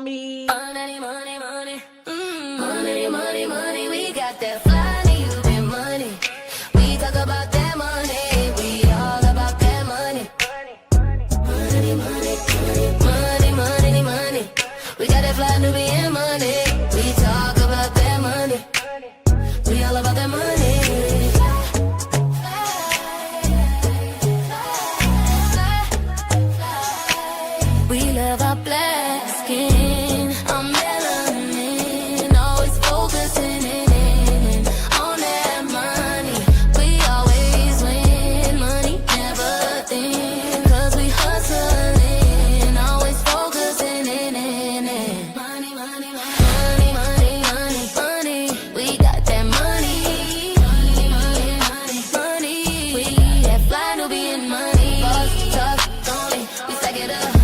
me. Money, money, money. Money, money, money. We got that fly Nubian money. We talk about that money. We all about that money. Money, money, money, money, money. We got that fly Nubian money. We talk about that money. We all about that money. We love our black skin, our melanin, always focusing in on that money. We always win, money never thin, 'cause we hustling, always focusing in money, money, money, money, money, money. We got that money, money, money, money, money. We that fly Nubian money, boss talk only, we stack it up.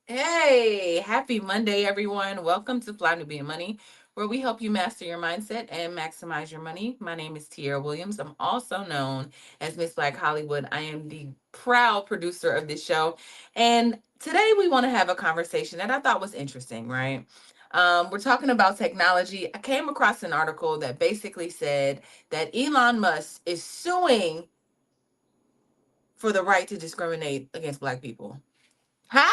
Hey, happy Monday, everyone. Welcome to Fly Nubian Money, where we help you master your mindset and maximize your money. My name is Tiara Williams. I'm also known as Miss Black Hollywood. I am the proud producer of this show. And today we want to have a conversation that I thought was interesting, right? We're talking about technology. I came across an article that basically said that Elon Musk is suing for the right to discriminate against Black people. Huh?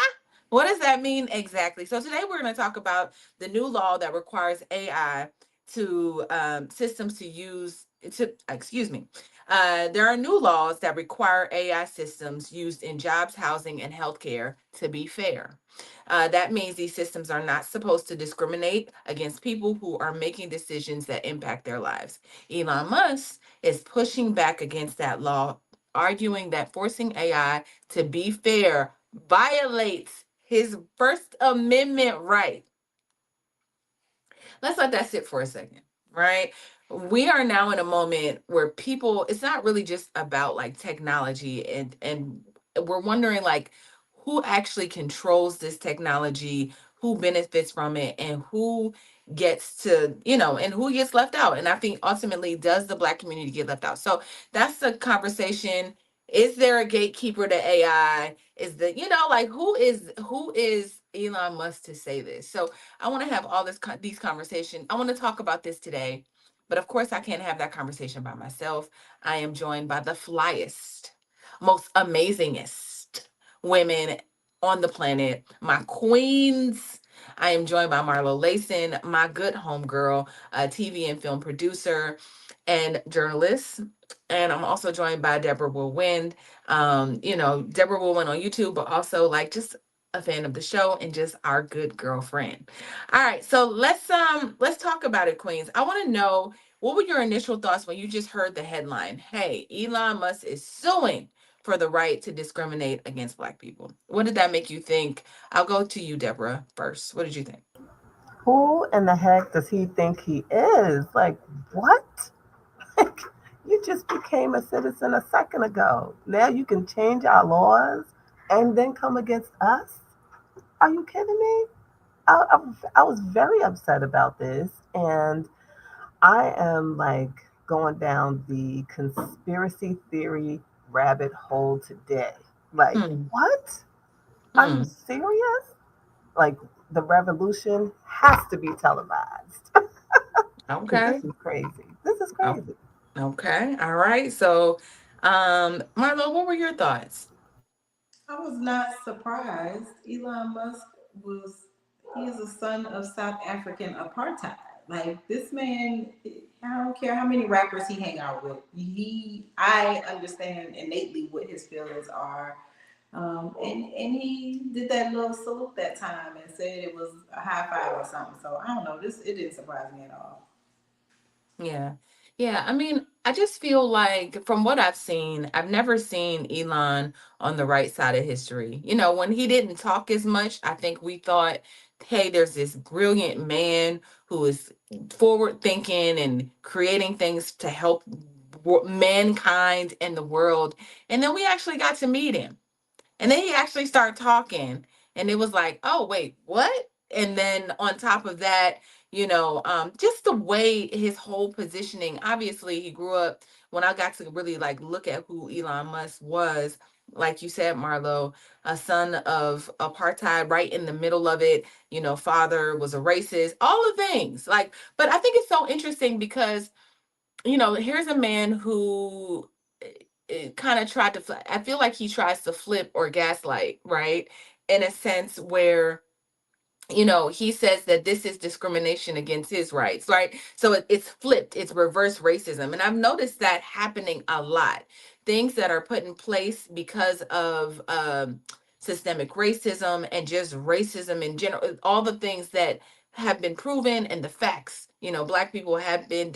What does that mean exactly? So today we're going to talk about the new law that requires AI to systems to use to excuse me. There are new laws that require AI systems used in jobs, housing, and healthcare to be fair. That means these systems are not supposed to discriminate against people who are making decisions that impact their lives. Elon Musk is pushing back against that law, arguing that forcing AI to be fair violates his First Amendment right. Let's let that sit for a second, right? We are now in a moment where people, it's not really just about like technology and we're wondering like who actually controls this technology, who benefits from it, and who gets to, and who gets left out. And I think ultimately, does the Black community get left out? So that's the conversation. Is there a gatekeeper to AI? Is the, like who is Elon Musk to say this? So I want to have all these conversations. I want to talk about this today, but of course I can't have that conversation by myself. I am joined by the flyest, most amazingest women on the planet, my queens. I am joined by Marlo Layson, my good homegirl, a TV and film producer and journalist. And I'm also joined by Debra Will Win. Debra Will Win on YouTube, but also like just a fan of the show and just our good girlfriend. All right, so let's talk about it, Queens. I want to know, what were your initial thoughts when you just heard the headline? Hey, Elon Musk is suing for the right to discriminate against Black people. What did that make you think? I'll go to you, Debra, first. What did you think? Who in the heck does he think he is? Like, what? Like, you just became a citizen a second ago. Now you can change our laws and then come against us? Are you kidding me? I was very upset about this. And I am like going down the conspiracy theory rabbit hole today. Like, what? Are you serious? Like, the revolution has to be televised. Okay. This is crazy. This is crazy. Okay. All right. So, Marlo, what were your thoughts? I was not surprised. Elon Musk he is a son of South African apartheid. Like this man, I don't care how many rappers he hang out with. I understand innately what his feelings are. And he did that little salute that time and said it was a high five or something. So I don't know. It didn't surprise me at all. Yeah. Yeah. I mean, I just feel like from what I've seen, I've never seen Elon on the right side of history. When he didn't talk as much, I think we thought, hey, there's this brilliant man who is forward thinking and creating things to help mankind and the world. And then we actually got to meet him. And then he actually started talking. And it was like, oh, wait, what? And then on top of that, just the way his whole positioning, obviously he grew up, when I got to really like look at who Elon Musk was, like you said, Marlo, a son of apartheid, right in the middle of it, father was a racist, all the things like, but I think it's so interesting because, here's a man who kind of tried to, I feel like he tries to flip or gaslight, right? In a sense where, he says that this is discrimination against his rights, right? So it's flipped, it's reverse racism. And I've noticed that happening a lot. Things that are put in place because of systemic racism and just racism in general, all the things that have been proven and the facts. Black people have been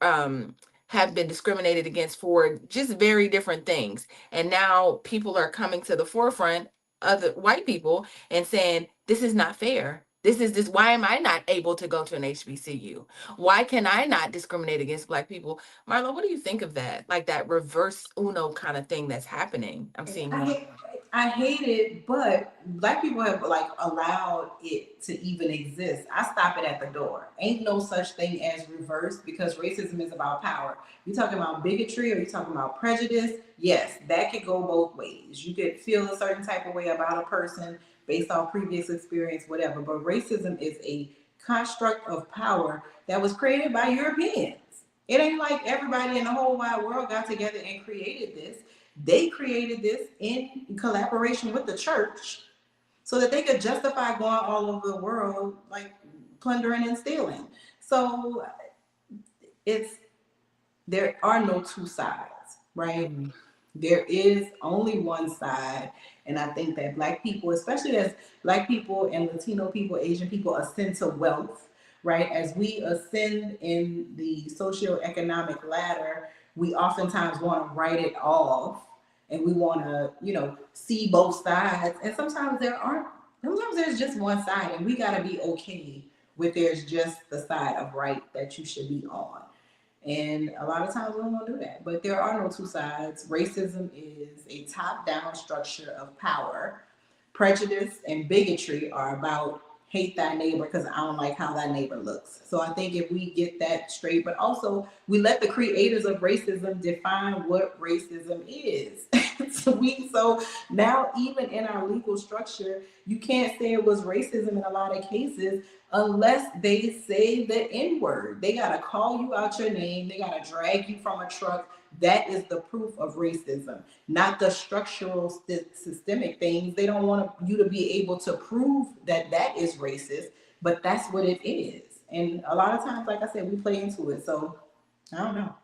um, have been discriminated against for just very different things. And now people are coming to the forefront, other white people, and saying this is not fair. This why am I not able to go to an HBCU? Why can I not discriminate against black people? Marlo, what do you think of that? Like that reverse Uno kind of thing that's happening. I'm seeing I more. hate, I hate it, but black people have like allowed it to even exist. I stop it at the door. Ain't no such thing as reverse because racism is about power. You talking about bigotry or you talking about prejudice? Yes, that could go both ways. You could feel a certain type of way about a person based off previous experience, whatever. But racism is a construct of power that was created by Europeans. It ain't like everybody in the whole wide world got together and created this. They created this in collaboration with the church so that they could justify going all over the world, like plundering and stealing. So it's there are no two sides, right? Mhm. There is only one side. And I think that black people, especially as black people and Latino people, Asian people ascend to wealth, right? As we ascend in the socioeconomic ladder, we oftentimes want to write it off and we want to, see both sides. And sometimes there's just one side, and we got to be okay with there's just the side of right that you should be on. And a lot of times we don't want to do that. But there are no two sides. Racism is a top down structure of power. Prejudice and bigotry are about hate thy neighbor because I don't like how that neighbor looks. So I think if we get that straight, but also we let the creators of racism define what racism is. So now even in our legal structure, you can't say it was racism in a lot of cases unless they say the N word. They got to call you out your name, they got to drag you from a truck. That is the proof of racism, not the structural, systemic things. They don't want you to be able to prove that that is racist, but that's what it is. And a lot of times, like I said, we play into it. So I don't know.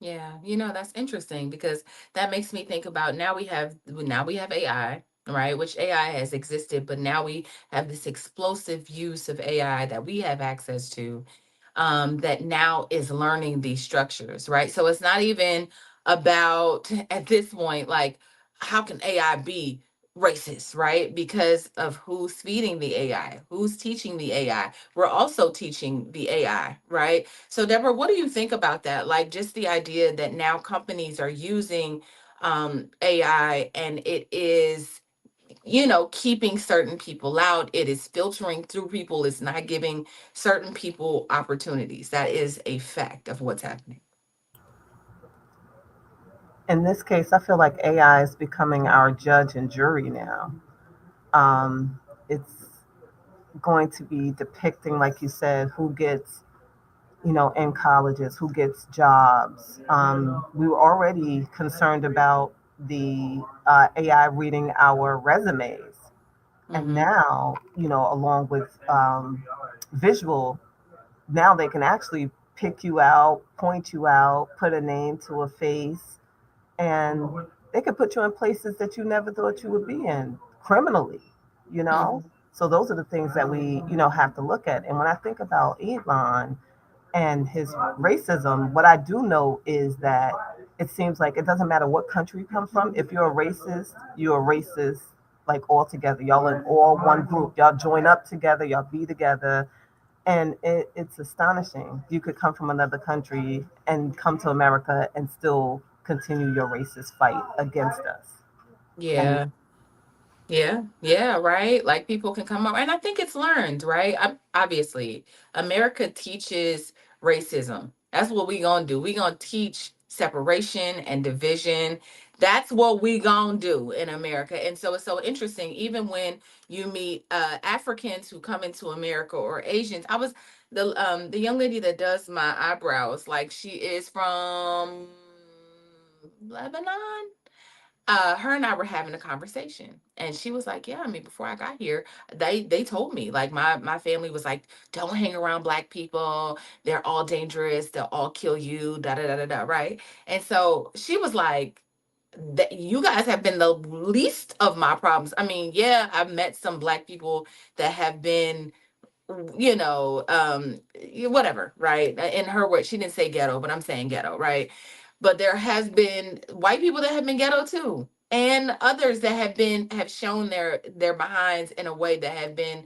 Yeah, that's interesting because that makes me think about now we have AI, right? Which AI has existed, but now we have this explosive use of AI that we have access to, that now is learning these structures, right? So it's not even about at this point, like, how can AI be racist, right? Because of who's feeding the AI, who's teaching the AI. We're also teaching the AI, right? So, Deborah, what do you think about that? Like, just the idea that now companies are using AI and it is, keeping certain people out. It is filtering through people. It's not giving certain people opportunities. That is a fact of what's happening. In this case, I feel like AI is becoming our judge and jury now. It's going to be depicting, like you said, who gets, in colleges, who gets jobs. We were already concerned about the AI reading our resumes. And Mm-hmm. now, along with visual, now they can actually pick you out, point you out, put a name to a face, and they could put you in places that you never thought you would be in criminally, you know? Mm-hmm. So those are the things that we, have to look at. And when I think about Elon and his racism, what I do know is that it seems like it doesn't matter what country you come from. If you're a racist like all together. Y'all in all one group. Y'all join up together, y'all be together. And it's astonishing. You could come from another country and come to America and still continue your racist fight against us. And Yeah. Yeah, yeah, right. Like people can come up, and I think it's learned, right? Obviously, America teaches racism. That's what we gonna do. We gonna teach separation and division. That's what we gonna do in America. And so it's so interesting. Even when you meet Africans who come into America or Asians, I was the young lady that does my eyebrows. Like she is from Lebanon. Her and I were having a conversation, and she was like, "Yeah, I mean, before I got here, they told me like my family was like, don't hang around black people. They're all dangerous. They'll all kill you. Da da da da da. Right?" And so she was like, that you guys have been the least of my problems. I mean, yeah, I've met some black people that have been, whatever, right? In her words, she didn't say ghetto, but I'm saying ghetto, right? But there has been white people that have been ghetto too, and others that have shown their behinds in a way that have been.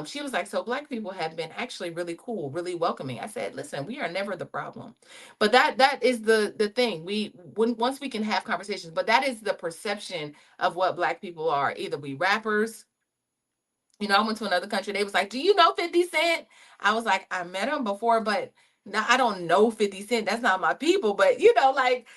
She was like, so black people have been actually really cool, really welcoming. I said, listen, we are never the problem, but that is the thing. Once we can have conversations, but that is the perception of what black people are. Either we rappers, I went to another country. They was like, "Do you know 50 Cent?" I was like, "I met him before, but now I don't know 50 Cent. That's not my people." But like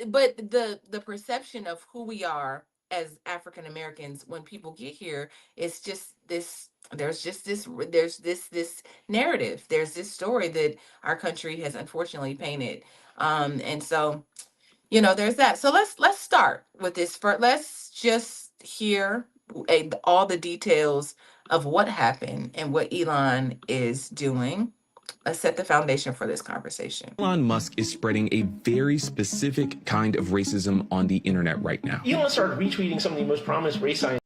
but the perception of who we are as African Americans when people get here is just this. There's this narrative. There's this story that our country has unfortunately painted. And so there's that. So let's start with this first. Let's just hear all the details of what happened and what Elon is doing. Let's set the foundation for this conversation. Elon Musk is spreading a very specific kind of racism on the internet right now. Elon started retweeting some of the most prominent race scientists.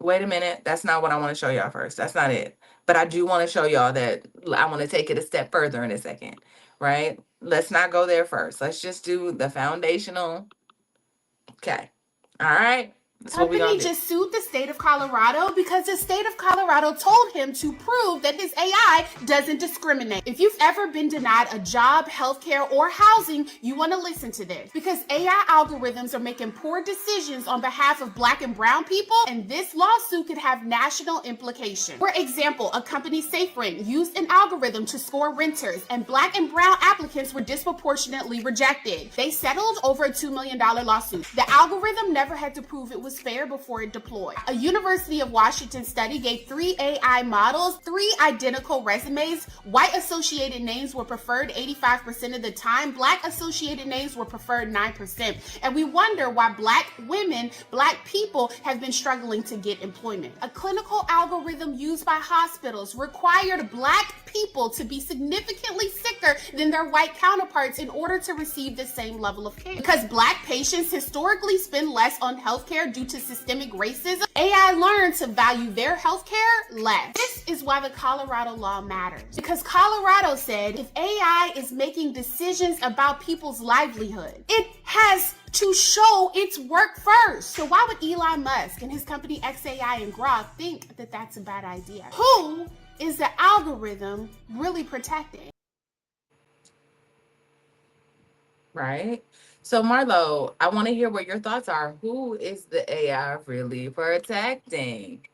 Wait a minute. That's not what I want to show y'all first. That's not it. But I do want to show y'all that I want to take it a step further in a second, right? Let's not go there first. Let's just do the foundational. Okay. All right. That's what we Company gonna do. just sued the state of Colorado because the state of Colorado told him to prove that his AI doesn't discriminate. If you've ever been denied a job, healthcare, or housing, you want to listen to this because AI algorithms are making poor decisions on behalf of Black and brown people, and this lawsuit could have national implications. For example, a company, SafeRent, used an algorithm to score renters, and Black and brown applicants were disproportionately rejected. They settled over a $2 million lawsuit. The algorithm never had to prove it was fair before it deployed. A University of Washington study gave 3 AI models 3 identical resumes. White associated names were preferred 85% of the time. Black associated names were preferred 9%. And we wonder why Black women, Black people have been struggling to get employment. A clinical algorithm used by hospitals required Black people to be significantly sicker than their white counterparts in order to receive the same level of care. Because Black patients historically spend less on healthcare due to systemic racism, AI learned to value their healthcare less. This is why the Colorado law matters. Because Colorado said if AI is making decisions about people's livelihood, it has to show its work first. So why would Elon Musk and his company XAI and Grok think that that's a bad idea? Who is the algorithm really protecting? Right. So Marlo, I want to hear what your thoughts are. Who is the AI really protecting?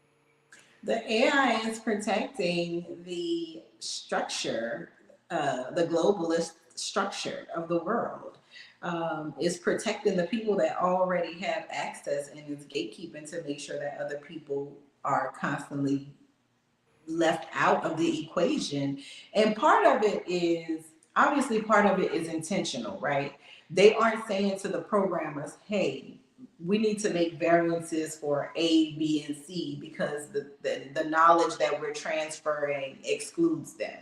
The AI is protecting the structure, the globalist structure of the world. Is protecting the people that already have access and is gatekeeping to make sure that other people are constantly left out of the equation. And part of it is obviously part of it is intentional, right? They aren't saying to the programmers, hey, we need to make variances for A, B, and C because the knowledge that we're transferring excludes them.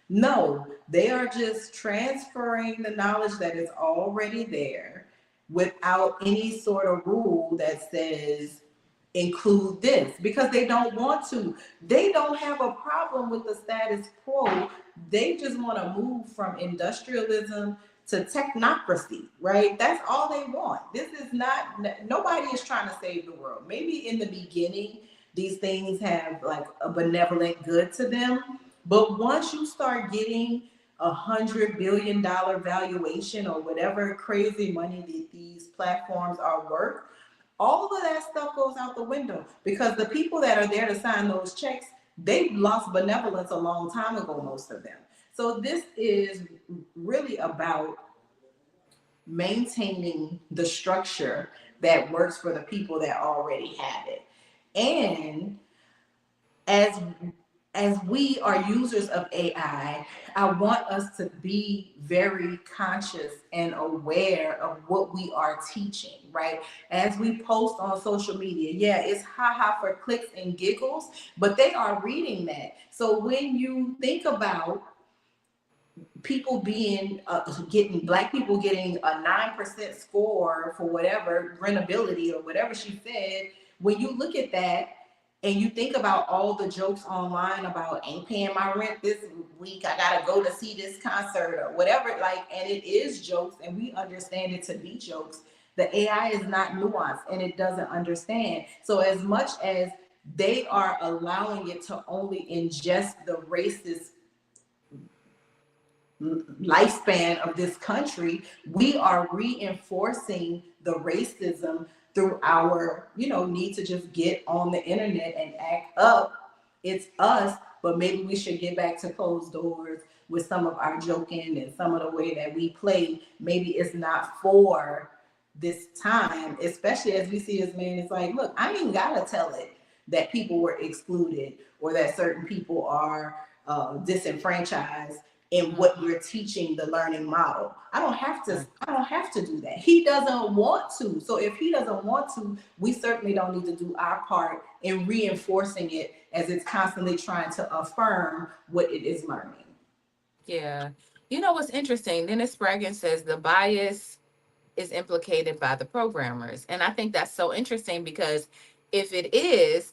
No, they are just transferring the knowledge that is already there without any sort of rule that says include this because they don't want to. They don't have a problem with the status quo. They just want to move from industrialism to technocracy, right? That's all they want. This is not, nobody is trying to save the world. Maybe in the beginning, these things have like a benevolent good to them. But once you start getting $100 billion valuation or whatever crazy money that these platforms are worth, All of that stuff goes out the window because the people that are there to sign those checks, they lost benevolence a long time ago, most of them. So this is really about maintaining the structure that works for the people that already have it. And as as we are users of I want us to be very conscious and aware of what we are teaching, right? As we post on social media, yeah, it's haha for clicks and giggles, but they are reading that. So when you think about people being getting black people getting a 9% score for whatever rentability or whatever she said, when you look at that and you think about all the jokes online about ain't paying my rent this week, I gotta go to see this concert or whatever, like, and it is jokes and we understand it to be jokes. The AI is not nuanced and it doesn't understand. So as much as they are allowing it to only ingest the racist lifespan of this country, we are reinforcing the racism through our, need to just get on the internet and act up. It's us, but maybe we should get back to closed doors with some of our joking and some of the way that we play. Maybe it's not for this time, especially as we see this man. It's like, look, I ain't gotta tell it that people were excluded or that certain people are disenfranchised in what you're teaching the learning model. I don't have to do that. He doesn't want to. So if he doesn't want to, we certainly don't need to do our part in reinforcing it as it's constantly trying to affirm what it is learning. Yeah. You know what's interesting? Dennis Spraggin says the bias is implicated by the programmers. And I think that's so interesting because if it is,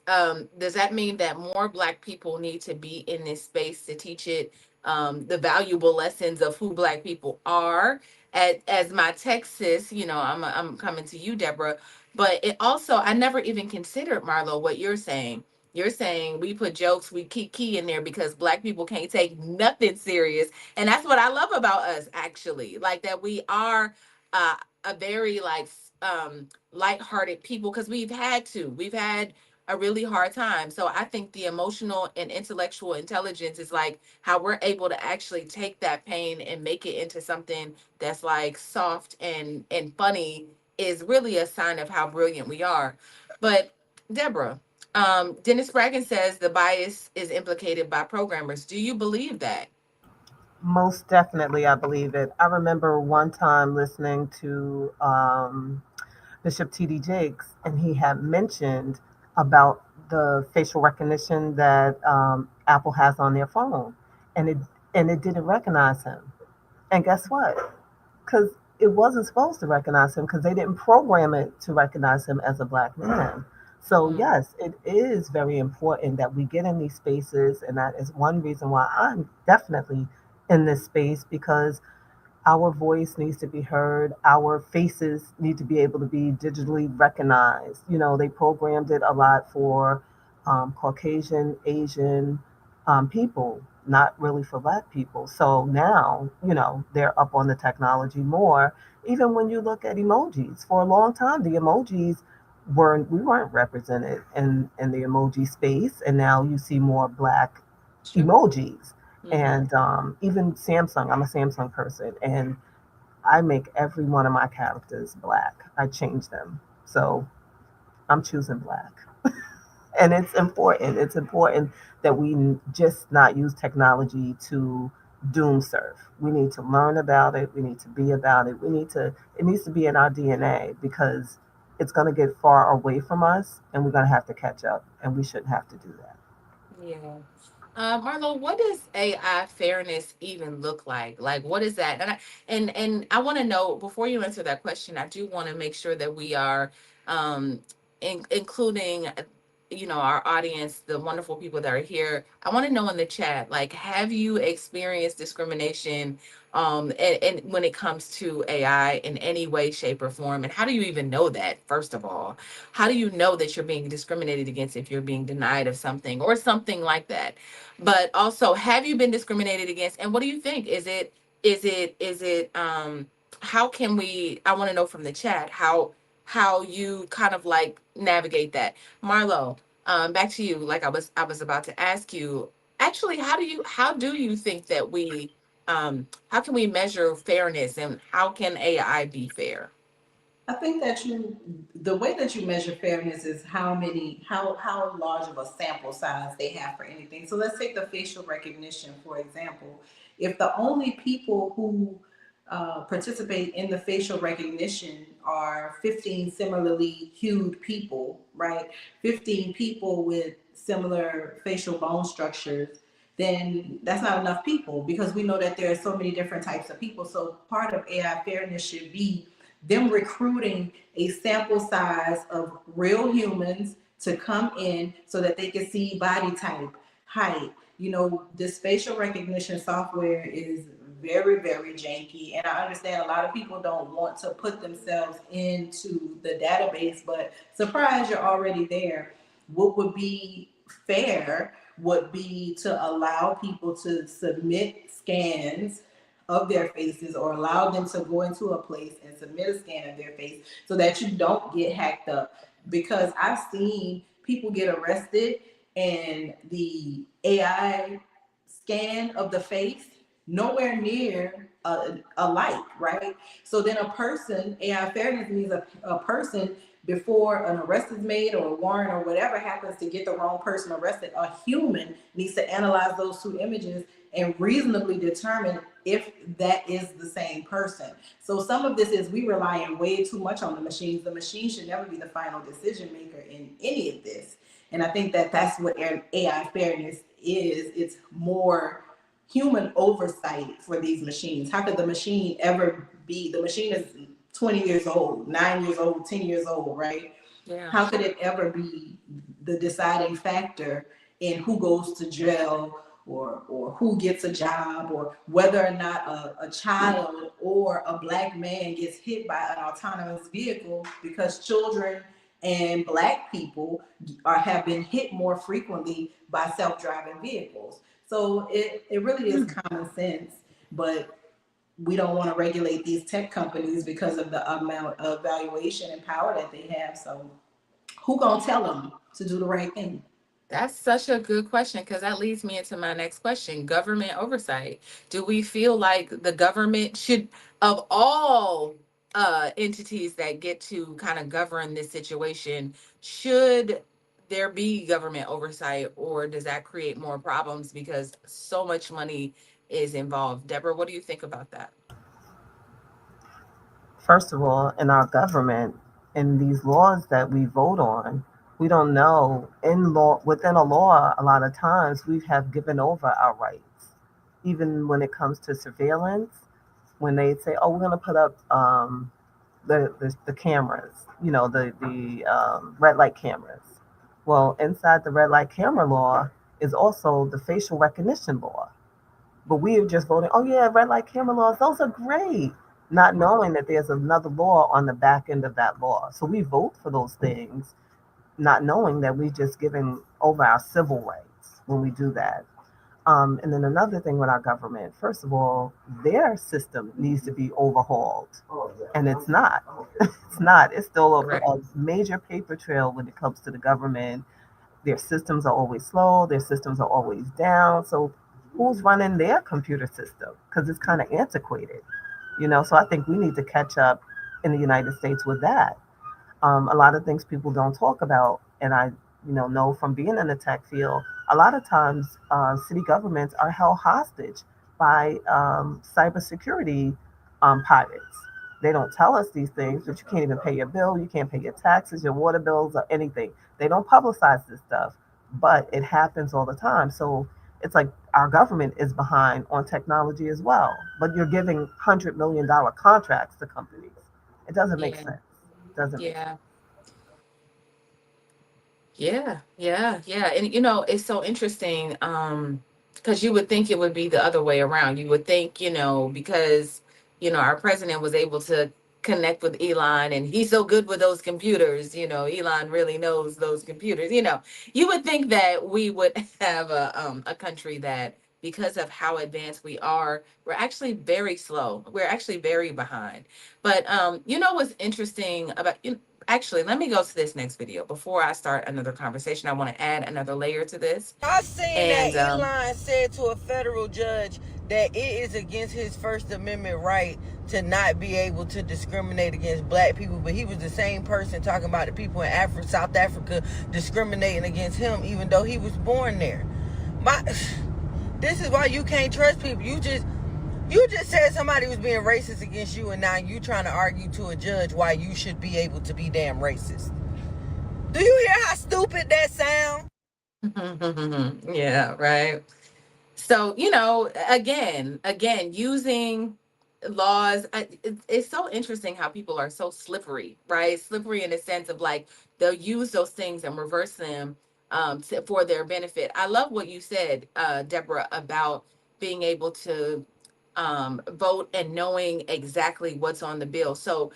does that mean that more Black people need to be in this space to teach it the valuable lessons of who Black people are? As my Texas, I'm coming to you, Deborah. But it also, I never even considered, Marlo, what you're saying. You're saying we put jokes, we keep key in there because Black people can't take nothing serious. And that's what I love about us, actually. Like that we are uh, a very lighthearted people because we've had a really hard time. So I think the emotional and intellectual intelligence is like how we're able to actually take that pain and make it into something that's like soft and funny is really a sign of how brilliant we are. But Deborah, Dennis Spraggin says the bias is implicated by programmers. Do you believe that? Most definitely, I believe it. I remember one time listening to Bishop T.D. Jakes, and he had mentioned about the facial recognition that Apple has on their phone, and it didn't recognize him. And guess what? Because it wasn't supposed to recognize him because they didn't program it to recognize him as a black man. So Mm, yes, it is very important that we get in these spaces, and that is one reason why I'm definitely in this space because our voice needs to be heard. Our faces need to be able to be digitally recognized. They programmed it a lot for Caucasian, Asian people, not really for Black people. So now, they're up on the technology more. Even when you look at emojis, for a long time, the emojis we weren't represented in the emoji space, and now you see more Black sure. emojis. Hmm. And even Samsung, I'm a Samsung person, and I make every one of my characters Black. I change them. So I'm choosing Black. And it's important. It's important that we just not use technology to doom surf. We need to learn about it. We need to be about it. It needs to be in our DNA because it's going to get far away from us and we're going to have to catch up. And we shouldn't have to do that. Yeah. Marlo, what does AI fairness even look like? Like, what is that? And I want to know before you answer that question. I do want to make sure that we are um, including, our audience, the wonderful people that are here. I want to know in the chat, like, have you experienced discrimination, and when it comes to AI in any way, shape, or form? And how do you even know that? First of all, how do you know that you're being discriminated against if you're being denied of something or something like that? But also, have you been discriminated against? And what do you think? Is it how can we, I want to know from the chat, how you kind of like navigate that. Marlo, back to you. Like I was about to ask you, actually, how do you think that how can we measure fairness, and how can AI be fair? I think that the way that you measure fairness is how large of a sample size they have for anything. So let's take the facial recognition, for example. If the only people who participate in the facial recognition are 15 similarly hued people, right? 15 people with similar facial bone structures, then that's not enough people because we know that there are so many different types of people. So part of AI fairness should be them recruiting a sample size of real humans to come in so that they can see body type, height. You know, this facial recognition software is very, very janky. And I understand a lot of people don't want to put themselves into the database, but surprise, you're already there. What would be fair would be to allow people to submit scans of their faces or allow them to go into a place and submit a scan of their face so that you don't get hacked up. Because I've seen people get arrested and the AI scan of the face nowhere near alike, right? So then a person, AI fairness means a person before an arrest is made or a warrant or whatever happens to get the wrong person arrested, a human needs to analyze those two images and reasonably determine if that is the same person. So some of this is we relying way too much on the machines. The machine should never be the final decision maker in any of this. And I think that that's what AI fairness is. It's more human oversight for these machines. How could the machine ever be? The machine is 20 years old, 9 years old, 10 years old, right? Yeah. How could it ever be the deciding factor in who goes to jail or who gets a job or whether or not a child or a black man gets hit by an autonomous vehicle? Because children and black people have been hit more frequently by self-driving vehicles. So it really is common sense, but we don't want to regulate these tech companies because of the amount of valuation and power that they have. So who gonna tell them to do the right thing? That's such a good question, because that leads me into my next question: government oversight. Do we feel like the government should, of all entities that get to kind of govern this situation, should there be government oversight, or does that create more problems because so much money is involved? Deborah, what do you think about that? First of all, in our government, in these laws that we vote on, we don't know in law within a law. A lot of times we have given over our rights, even when it comes to surveillance. When they say, "Oh, we're going to put up the cameras," the red light cameras. Well, inside the red light camera law is also the facial recognition law. But we are just voting, oh yeah, red light camera laws, those are great, not knowing that there's another law on the back end of that law. So we vote for those things, not knowing that we just giving over our civil rights when we do that. And then another thing with our government, first of all, their system needs to be overhauled. And it's not. It's not. It's still Correct. a major paper trail when it comes to the government. Their systems are always slow, their systems are always down. So who's running their computer system? Because it's kind of antiquated. So I think we need to catch up in the United States with that. A lot of things people don't talk about, and I know from being in the tech field, a lot of times city governments are held hostage by cybersecurity pirates. They don't tell us these things, but you can't even pay your bill, you can't pay your taxes, your water bills, or anything. They don't publicize this stuff, but it happens all the time. So it's like our government is behind on technology as well, but you're giving $100 million contracts to companies. It doesn't make Yeah. sense. It doesn't make sense. Yeah. Yeah, yeah, yeah. And it's so interesting, because you would think it would be the other way around. You would think, because, our president was able to connect with Elon, and he's so good with those computers, Elon really knows those computers. You would think that we would have a country that, because of how advanced we are, we're actually very slow. We're actually very behind. But what's interesting about Actually, let me go to this next video before I start another conversation. I want to add another layer to this. I seen And that Elon said to a federal judge that it is against his First Amendment right to not be able to discriminate against black people, but he was the same person talking about the people in Africa, South Africa discriminating against him, even though he was born there. This is why you can't trust people. You just said somebody was being racist against you, and now you trying to argue to a judge why you should be able to be damn racist. Do you hear how stupid that sound? yeah, right. So, again, using laws, it's so interesting how people are so slippery, right? Slippery in the sense of like they'll use those things and reverse them for their benefit. I love what you said, Deborah, about being able to vote and knowing exactly what's on the bill. So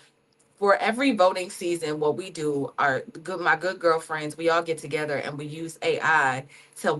for every voting season, what we do, my good girlfriends, we all get together and we use AI to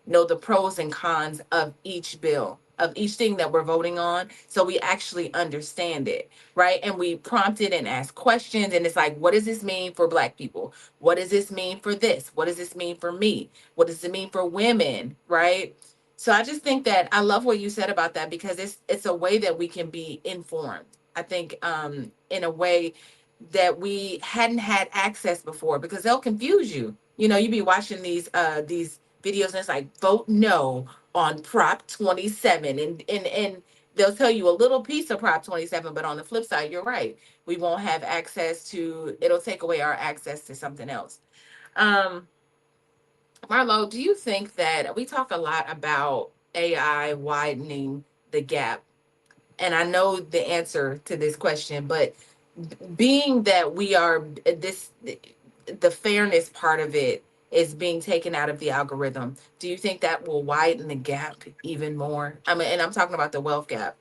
know the pros and cons of each bill, of each thing that we're voting on, so we actually understand it, right? And we prompt it and ask questions, and it's like, what does this mean for Black people? What does this mean for this? What does this mean for me? What does it mean for women, right? So I just think that I love what you said about that, because it's a way that we can be informed. I think in a way that we hadn't had access before, because they'll confuse you. You be watching these videos and it's like, vote no on Prop 27, and they'll tell you a little piece of Prop 27, but on the flip side, you're right. We won't have access to, it'll take away our access to something else. Marlo, do you think that we talk a lot about AI widening the gap? And I know the answer to this question, but being that we are the fairness part of it is being taken out of the algorithm, do you think that will widen the gap even more? I mean, and I'm talking about the wealth gap.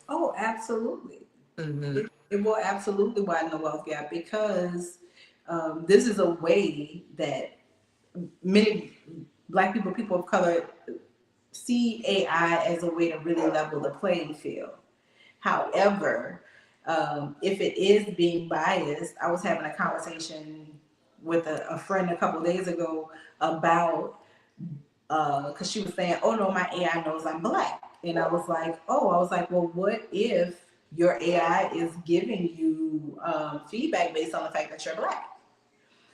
Oh, absolutely. Mm-hmm. It will absolutely widen the wealth gap, because this is a way that many Black people, people of color, see AI as a way to really level the playing field. However, if it is being biased, I was having a conversation with a friend a couple of days ago about, because she was saying, oh no, my AI knows I'm Black. And I was like, well, what if your AI is giving you feedback based on the fact that you're Black?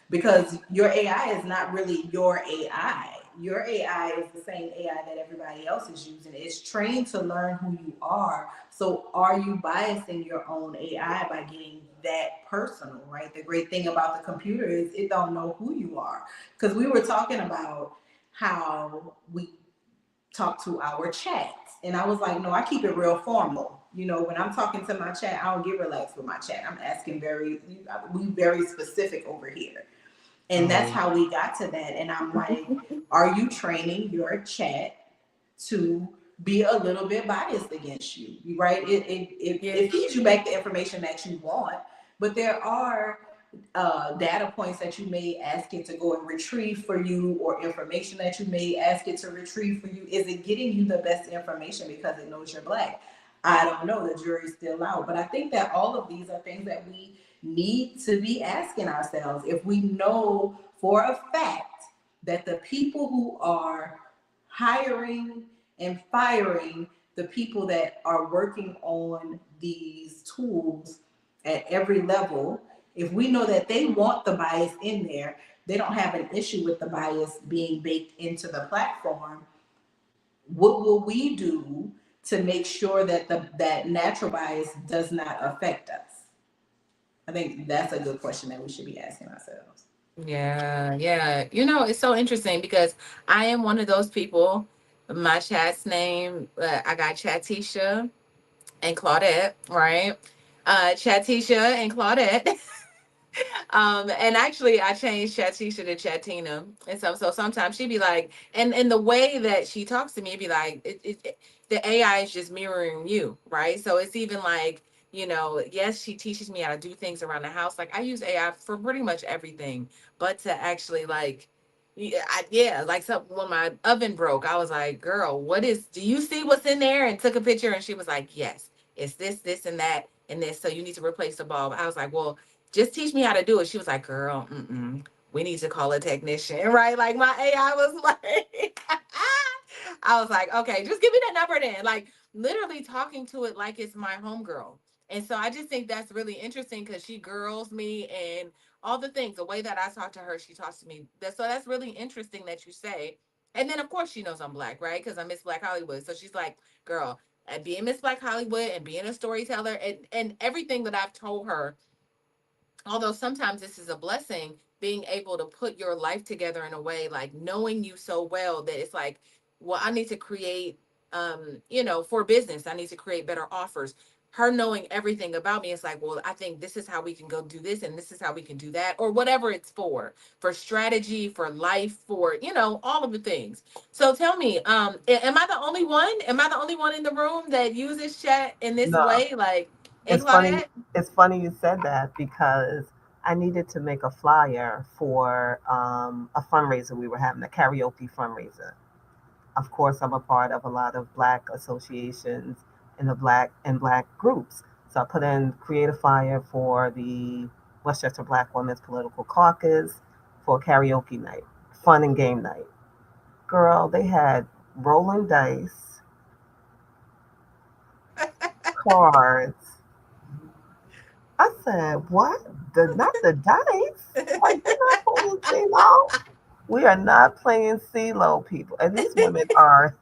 Because your AI is not really your AI. Your AI is the same AI that everybody else is using. It's trained to learn who you are. So are you biasing your own AI by getting that personal, right? The great thing about the computer is it don't know who you are. Because we were talking about how we talk to our chats. And I was like, no, I keep it real formal. When I'm talking to my chat, I don't get relaxed with my chat. I'm asking we very specific over here. And that's how we got to that. And I'm like, are you training your chat to be a little bit biased against you? Right? It feeds you back the information that you want, but there are data points that you may ask it to go and retrieve for you, or information that you may ask it to retrieve for you. Is it getting you the best information because it knows you're Black? I don't know. The jury's still out. But I think that all of these are things that we need to be asking ourselves. If we know for a fact that the people who are hiring and firing the people that are working on these tools at every level, if we know that they want the bias in there, they don't have an issue with the bias being baked into the platform, what will we do to make sure that that natural bias does not affect us? I think that's a good question that we should be asking ourselves. Yeah, yeah. It's so interesting because I am one of those people. My chat's name, I got Chatisha and Claudette, right? Chatisha and Claudette. And actually I changed Chatisha to Chatina. And so sometimes she'd be like, and the way that she talks to me, it'd be like, the AI is just mirroring you, right? So it's even like, yes, she teaches me how to do things around the house. Like I use AI for pretty much everything, but to actually like, like when my oven broke, I was like, girl, do you see what's in there? And took a picture, and she was like, yes, it's this, and that. and this, so you need to replace the bulb. I was like, well, just teach me how to do it. She was like, girl, we need to call a technician, right? Like my AI was like, I was like, okay, just give me that number then. Like literally talking to it like it's my homegirl. And so I just think that's really interesting because she girls me and all the things, the way that I talk to her, she talks to me. So that's really interesting that you say. And then of course she knows I'm black, right? Because I'm Miss Black Hollywood. So she's like, girl, at being Miss Black Hollywood and being a storyteller and everything that I've told her, although sometimes this is a blessing, being able to put your life together in a way like knowing you so well that it's like, well, I need to create for business, I need to create better offers. Her knowing everything about me, it's like, well, I think this is how we can go do this and this is how we can do that, or whatever it's for strategy, for life, for all of the things. So tell me, am I the only one? Am I the only one in the room that uses chat in this No, way? Like, and it's funny. Claudette? It's funny you said that because I needed to make a flyer for a fundraiser we were having, a karaoke fundraiser. Of course, I'm a part of a lot of Black associations and the Black groups. So I put in create a flyer for the Westchester Black Women's Political Caucus for karaoke night, fun and game night. Girl, they had rolling dice, cards. I said, what? Not the dice? Like, we're not playing CeeLo. We are not playing CeeLo, people. And these women are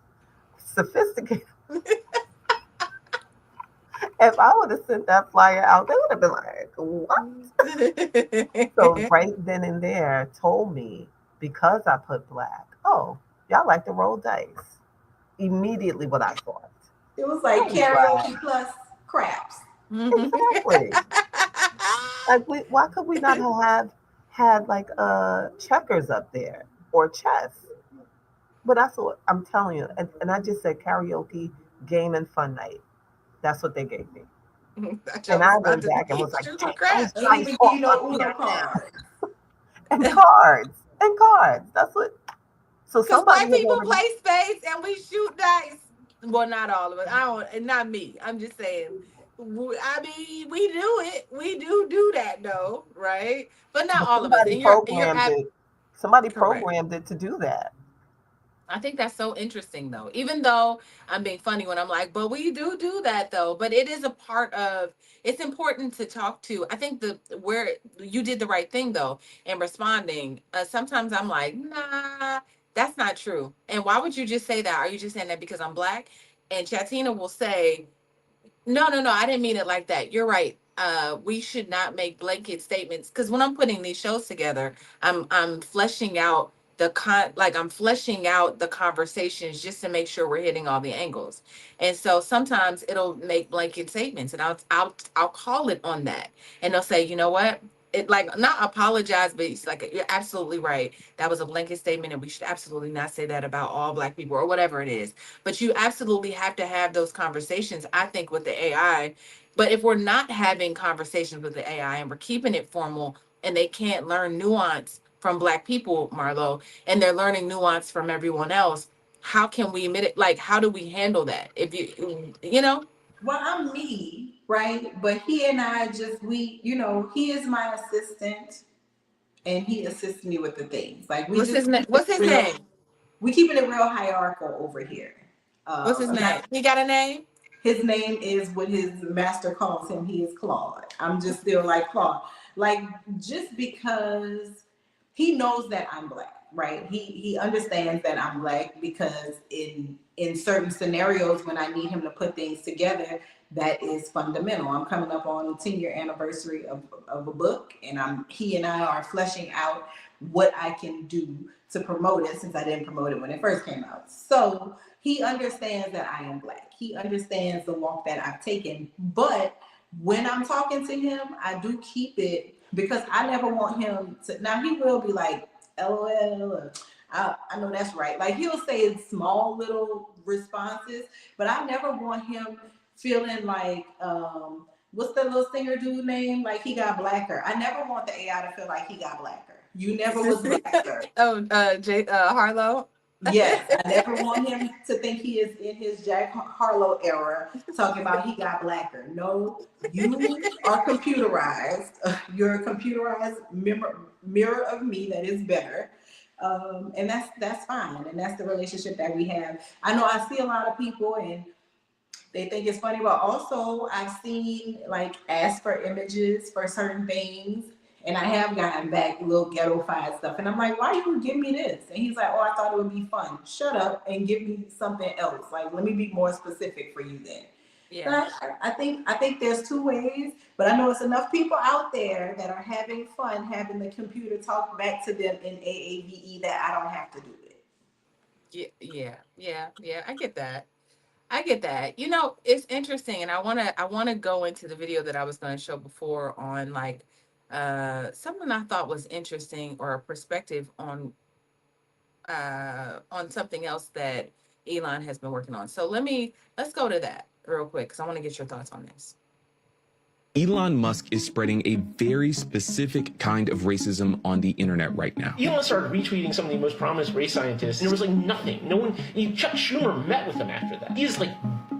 sophisticated. If I would have sent that flyer out, they would have been like, what? So right then and there told me, because I put Black, oh, y'all like to roll dice. Immediately what I thought. It was like Oh, Black. karaoke plus craps. Exactly. Like, why could we not have had like checkers up there or chess? But that's what I'm telling you. And I just said karaoke, game and fun night. That's what they gave me. I And was I about went to back and was like, shoot some take those crap. They didn't dice even give off you no of me Uno now. card. And cards. And cards. That's what. So Because somebody black had people already. play spades and we shoot dice. Well, not all of us. I don't, and not me. I'm just saying. I mean, we do it. We do that though, right? But not But all of us. somebody And you're programmed it. Somebody correct. programmed it to do that. I think that's so interesting though. Even though I'm being funny when I'm like, but we do that though. But it is a part of, it's important to talk to. I think the where you did the right thing though in responding. Sometimes I'm like, nah, that's not true. And why would you just say that? Are you just saying that because I'm black? And Chatina will say, no, I didn't mean it like that. You're right. We should not make blanket statements because when I'm putting these shows together, I'm fleshing out I'm fleshing out the conversations just to make sure we're hitting all the angles. And so sometimes it'll make blanket statements and I'll call it on that. And they'll say, you know what? It like not apologize, but it's like you're absolutely right. That was a blanket statement, and we should absolutely not say that about all black people or whatever it is. But you absolutely have to have those conversations, I think, with the AI. But if we're not having conversations with the AI and we're keeping it formal and they can't learn nuance from black people, Marlo, and they're learning nuance from everyone else, how can we admit it? Like, how do we handle that? If you know? Well, I'm me, right? But he and I just he is my assistant and he assists me with the things. Like we What's just his name? keep it What's his real. name? We keeping it real hierarchical over here. What's his I'm name? not. He got a name? His name is what his master calls him. He is Claude. I'm just still like Claude. Like just because he knows that I'm black, right? He understands that I'm black because in certain scenarios when I need him to put things together, that is fundamental. I'm coming up on the 10-year anniversary of a book, and he and I are fleshing out what I can do to promote it since I didn't promote it when it first came out. So he understands that I am black. He understands the walk that I've taken. But when I'm talking to him, I do keep it because I never want him to. Now he will be like, LOL, or, I know that's right. Like he'll say small little responses, but I never want him feeling like, what's the little singer dude name? Like he got blacker. I never want the AI to feel like he got blacker. You never was blacker. Oh, Harlow. Yes, I never want him to think he is in his Jack Harlow era, talking about he got blacker. No, you are computerized. You're a computerized mirror of me that is better, and that's fine, and that's the relationship that we have. I know I see a lot of people, and they think it's funny, but also I've seen like ask for images for certain things, and I have gotten back little ghetto-fied stuff, and I'm like, why you give me this? And he's like, oh, I thought it would be fun. Shut up and give me something else. Like, let me be more specific for you then. Yeah. But I think there's two ways, but I know it's enough people out there that are having fun having the computer talk back to them in AAVE that I don't have to do it. Yeah. I get that. I get that. It's interesting, and I wanna go into the video that I was gonna show before on like something I thought was interesting, or a perspective on something else that Elon has been working on. So let's go to that real quick because I want to get your thoughts on this. Elon Musk is spreading a very specific kind of racism on the internet right now. Elon started retweeting some of the most prominent race scientists, and there was like nothing. No one. Chuck Schumer met with him after that. He is like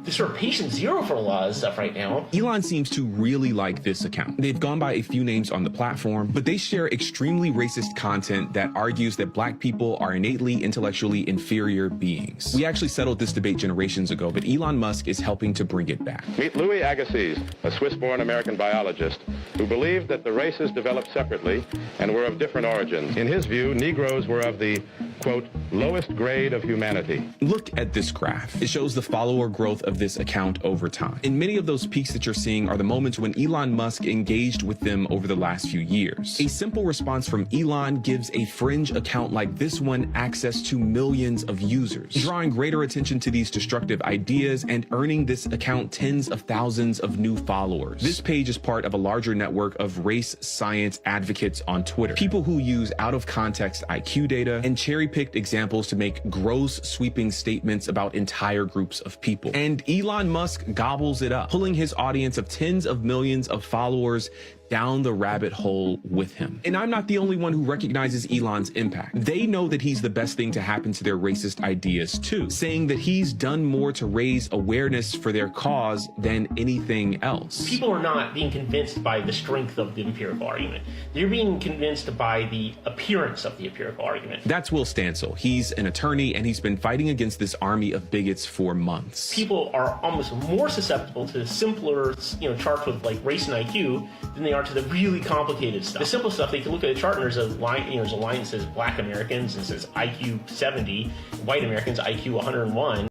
the sort of patient zero for a lot of stuff right now. Elon seems to really like this account. They've gone by a few names on the platform, but they share extremely racist content that argues that black people are innately intellectually inferior beings. We actually settled this debate generations ago, but Elon Musk is helping to bring it back. Meet Louis Agassiz, a Swiss-born American biologist who believed that the races developed separately and were of different origins. In his view, Negroes were of the, quote, lowest grade of humanity. Look at this graph. It shows the follower growth of this account over time. And many of those peaks that you're seeing are the moments when Elon Musk engaged with them over the last few years. A simple response from Elon gives a fringe account like this one access to millions of users, drawing greater attention to these destructive ideas and earning this account tens of thousands of new followers. This page is part of a larger network of race science advocates on Twitter, people who use out-of-context IQ data and cherry-picked examples to make gross, sweeping statements about entire groups of people. And Elon Musk gobbles it up, pulling his audience of tens of millions of followers down the rabbit hole with him. And I'm not the only one who recognizes Elon's impact. They know that he's the best thing to happen to their racist ideas too, saying that he's done more to raise awareness for their cause than anything else. People are not being convinced by the strength of the empirical argument. They're being convinced by the appearance of the empirical argument. That's Will Stansel. He's an attorney, and he's been fighting against this army of bigots for months. People are almost more susceptible to simpler, charts with like race and IQ than they are to the really complicated stuff. The simple stuff, they can look at a chart and there's a line, there's a line that says black Americans and it says IQ 70, white Americans IQ 101.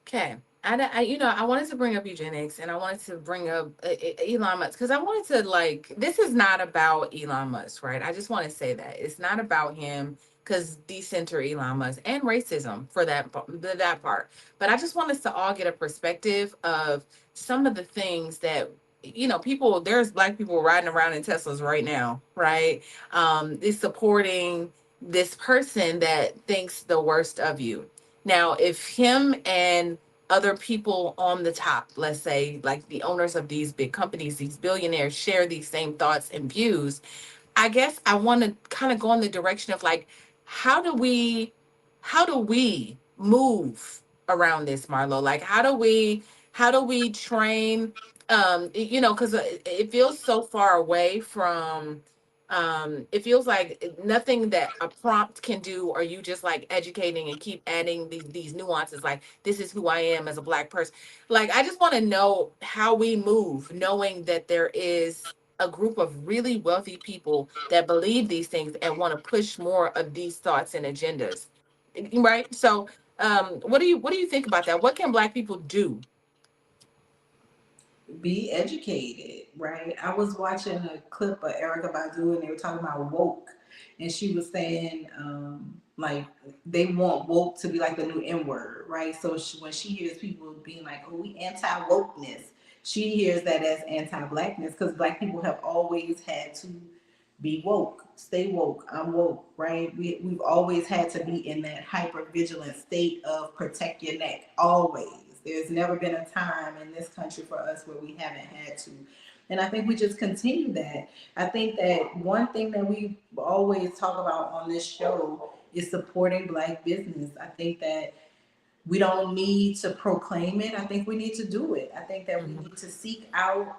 Okay. I wanted to bring up eugenics, and I wanted to bring up Elon Musk, because I wanted to, this is not about Elon Musk, right? I just want to say that it's not about him, because decenter Elon Musk and racism for that part. But I just want us to all get a perspective of some of the things that, there's black people riding around in Teslas right now, right? Is supporting this person that thinks the worst of you. Now, if him and other people on the top, let's say like the owners of these big companies, these billionaires, share these same thoughts and views, I guess I want to kind of go in the direction of like, how do we move around this, Marlo? Like, how do we train, because it feels so far away from, it feels like nothing that a prompt can do, or you just like educating and keep adding these nuances, like this is who I am as a black person. Like, I just want to know how we move, knowing that there is a group of really wealthy people that believe these things and want to push more of these thoughts and agendas, right? So what do you think about that? What can black people do? Be educated, right? I was watching a clip of Erica Badu, and they were talking about woke, and she was saying like they want woke to be like the new N word, right? So when she hears people being like, "Oh, we anti-wokeness," she hears that as anti-blackness, because black people have always had to be woke, stay woke, I'm woke, right? We've always had to be in that hyper vigilant state of protect your neck, always. There's never been a time in this country for us where we haven't had to. And I think we just continue that. I think that one thing that we always talk about on this show is supporting Black business. I think that we don't need to proclaim it. I think we need to do it. I think that we need to seek out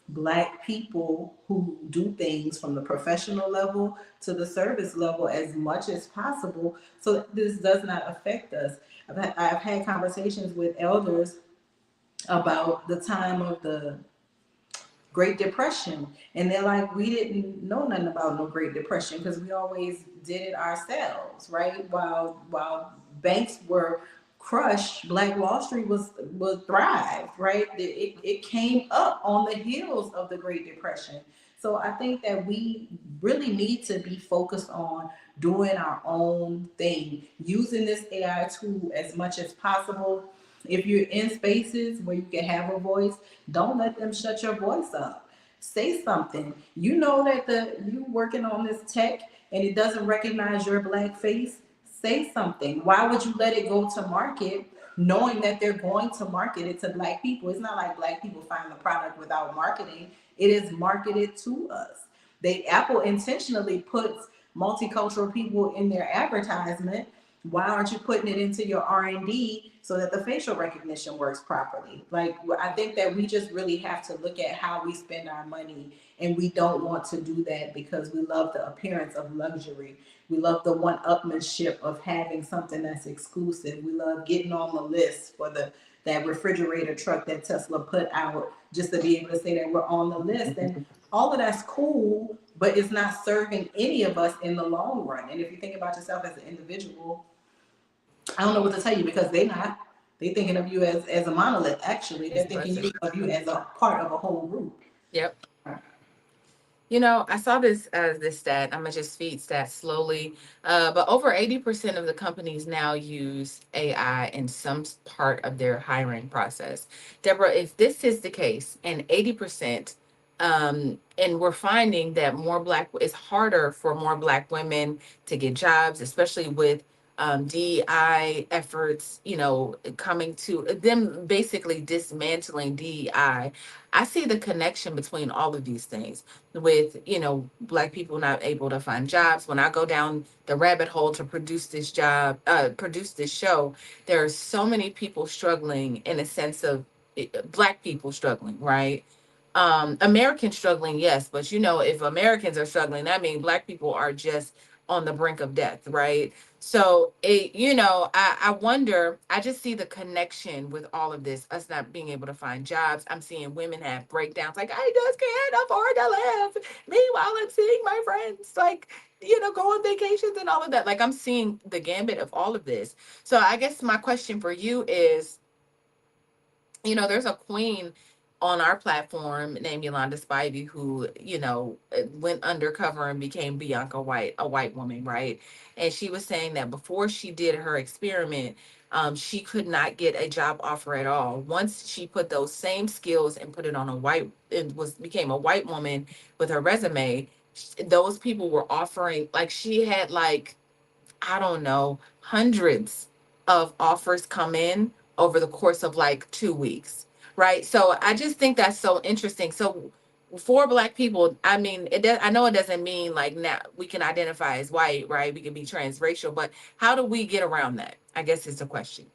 Black people who do things from the professional level to the service level as much as possible so that this does not affect us. I've had conversations with elders about the time of the Great Depression, and they're like, we didn't know nothing about no Great Depression because we always did it ourselves, right? While banks were crushed, Black Wall Street was thrived, right? It came up on the heels of the Great Depression. So I think that we really need to be focused on doing our own thing, using this AI tool as much as possible. If you're in spaces where you can have a voice, don't let them shut your voice up. Say something. You know that you working on this tech and it doesn't recognize your Black face. Say something. Why would you let it go to market knowing that they're going to market it to Black people? It's not like Black people find the product without marketing. It is marketed to us. Apple intentionally puts multicultural people in their advertisement. Why aren't you putting it into your R&D so that the facial recognition works properly? Like, I think that we just really have to look at how we spend our money, and we don't want to do that because we love the appearance of luxury. We love the one-upmanship of having something that's exclusive. We love getting on the list for that refrigerator truck that Tesla put out just to be able to say that we're on the list. And all of that's cool, but it's not serving any of us in the long run. And if you think about yourself as an individual, I don't know what to tell you because they're not. They're thinking of you as a monolith, actually. They're thinking of you as a part of a whole group. Yep. You know, I saw this stat. I'm gonna just feed stats slowly, but over 80% of the companies now use AI in some part of their hiring process. Deborah, if this is the case, and 80%, and we're finding that it's harder for more Black women to get jobs, especially with DEI efforts, coming to them, basically dismantling DEI. I see the connection between all of these things with, Black people not able to find jobs. When I go down the rabbit hole to produce this show, there are so many people struggling in a sense of Black people struggling, right? Americans struggling, yes, but if Americans are struggling, that means Black people are just on the brink of death, right? So I wonder, I just see the connection with all of this, us not being able to find jobs. I'm seeing women have breakdowns, like, I just can't afford to live. Meanwhile, I'm seeing my friends, like, go on vacations and all of that. Like, I'm seeing the gambit of all of this. So I guess my question for you is, there's a queen on our platform named Yolanda Spivey who, went undercover and became Bianca White, a white woman, right? And she was saying that before she did her experiment, she could not get a job offer at all. Once she put those same skills and put it on became a white woman with her resume, those people were offering, like, she had, like, I don't know, hundreds of offers come in over the course of like 2 weeks, right? So I just think that's so interesting. So for Black people, I mean, I know it doesn't mean like now we can identify as white, right? We can be transracial, but how do we get around that? I guess is the question.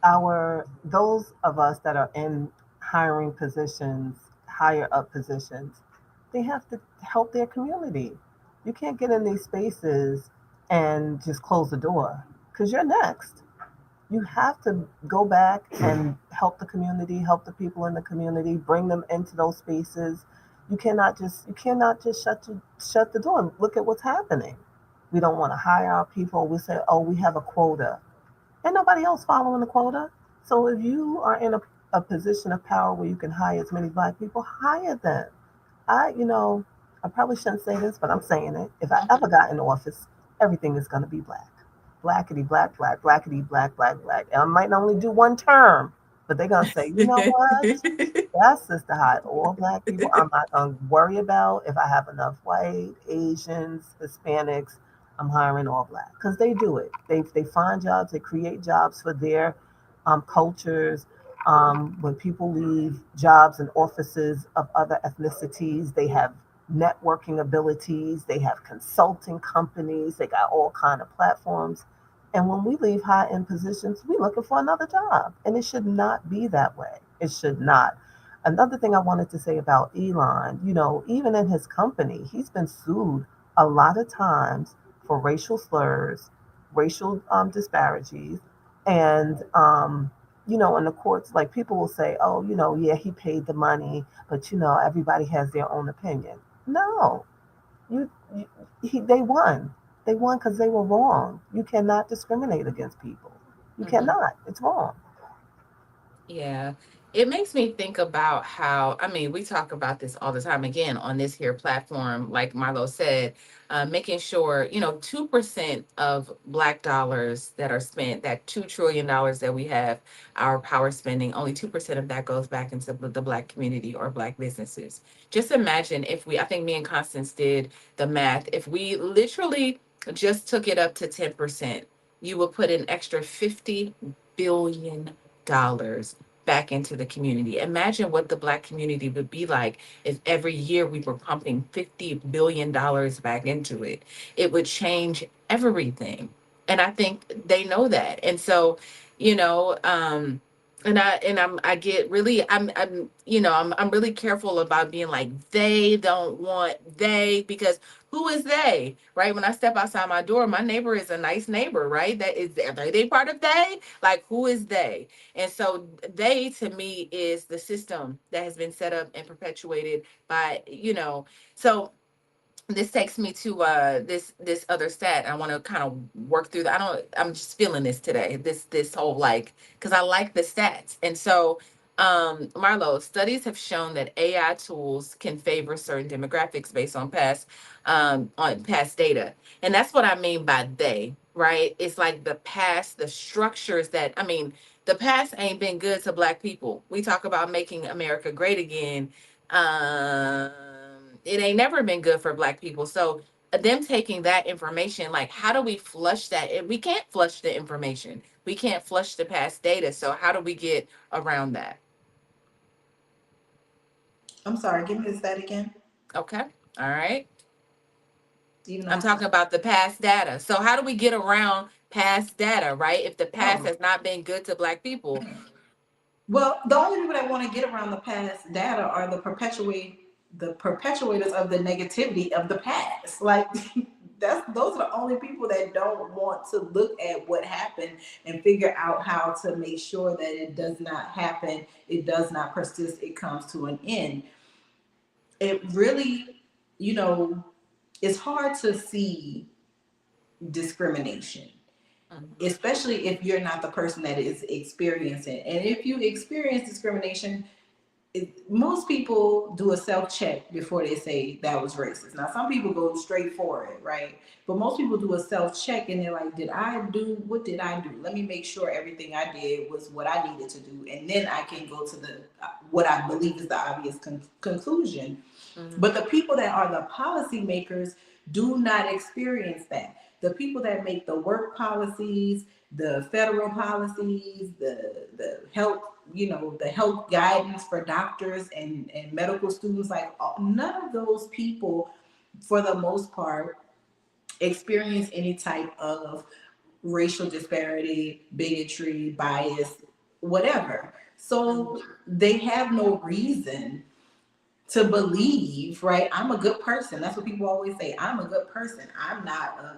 Those of us that are in hiring positions, higher up positions, they have to help their community. You can't get in these spaces and just close the door because you're next. You have to go back and help the community, help the people in the community, bring them into those spaces. You cannot just shut the door. Look at what's happening. We don't want to hire our people. We say, oh, we have a quota. And nobody else following the quota. So if you are in a position of power where you can hire as many Black people, hire them. I probably shouldn't say this, but I'm saying it. If I ever got in office, everything is going to be Black. Blackity, black, black, blackity, black, black, black. And I might only do one term, but they're going to say, you know what? That's just to hire all Black people. I'm not going to worry about if I have enough white, Asians, Hispanics. I'm hiring all Black because they do it. They find jobs, they create jobs for their cultures. When people leave jobs and offices of other ethnicities, they have networking abilities, they have consulting companies, they got all kind of platforms. And when we leave high end positions, we're looking for another job. And it should not be that way. It should not. Another thing I wanted to say about Elon, even in his company, he's been sued a lot of times for racial slurs, racial disparities, and in the courts, like people will say, oh, yeah, he paid the money, but everybody has their own opinion. No, you they won. They won because they were wrong. You cannot discriminate against people. You Mhm. cannot. It's wrong. Yeah. It makes me think about how, I mean, we talk about this all the time again on this here platform, like Marlo said, making sure, 2% of Black dollars that are spent, that $2 trillion that we have, our power spending, only 2% of that goes back into the Black community or Black businesses. Just imagine if I think me and Constance did the math, if we literally just took it up to 10%, you would put an extra $50 billion back into the community. Imagine what the Black community would be like if every year we were pumping $50 billion back into it. It would change everything. And I think they know that. And so, you know, um, I get really I'm really careful about being like they don't want they, because who is they, right? When I step outside my door, my neighbor is a nice neighbor, right? That is, are they part of they? Like, who is they? And so they, to me, is the system that has been set up and perpetuated by, so this takes me to this other stat. I want to kind of work through that. I'm just feeling this today. This whole, like, because I like the stats. And so Marlo, studies have shown that AI tools can favor certain demographics based on past data. And that's what I mean by they, right? It's like the past, the structures that, I mean, the past ain't been good to Black people. We talk about making America great again. um it ain't never been good for Black people. So them taking that information, like, how do we flush that? We can't flush the information. We can't flush the past data. So how do we get around that? I'm sorry, give me that again. Okay. All right. Even though I'm talking about the past data. So how do we get around past data, right? If the past oh, has not been good to Black people. well, the only people that want to get around the past data are the perpetuators of the negativity of the past. Like those are the only people that don't want to look at what happened and figure out how to make sure that it does not happen, it does not persist, it comes to an end. It really, you know, it's hard to see discrimination, Mhm. especially if you're not the person that is experiencing it. And if you experience discrimination, most people do a self check before they say that was racist. Now, some people go straight for it, right? But most people do a self check and they're like, what did I do? Let me make sure everything I did was what I needed to do. And then I can go to what I believe is the obvious conclusion. Mhm. But the people that are the policymakers do not experience that. The people that make the work policies, the federal policies, the health, the health guidance for doctors and medical students, like none of those people, for the most part, experience any type of racial disparity, bigotry, bias, whatever. Mhm. So they have no reason to believe, right? I'm a good person. That's what people always say. I'm a good person. I'm not a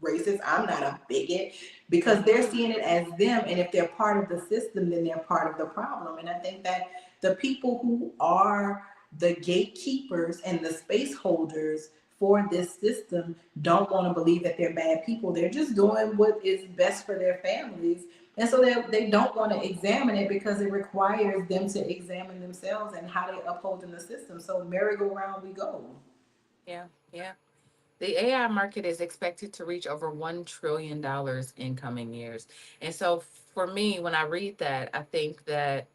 racist. I'm not a bigot, because Mhm. they're seeing it as them. And if they're part of the system, then they're part of the problem. And I think that the people who are the gatekeepers and the space holders for this system don't want to believe that they're bad people. They're just doing what is best for their families, and so they don't want to examine it because it requires them to examine themselves and how they uphold in the system. So merry-go-round we go. Yeah. Yeah. The AI market is expected to reach over $1 trillion in coming years. And so for me, when I read that, I think that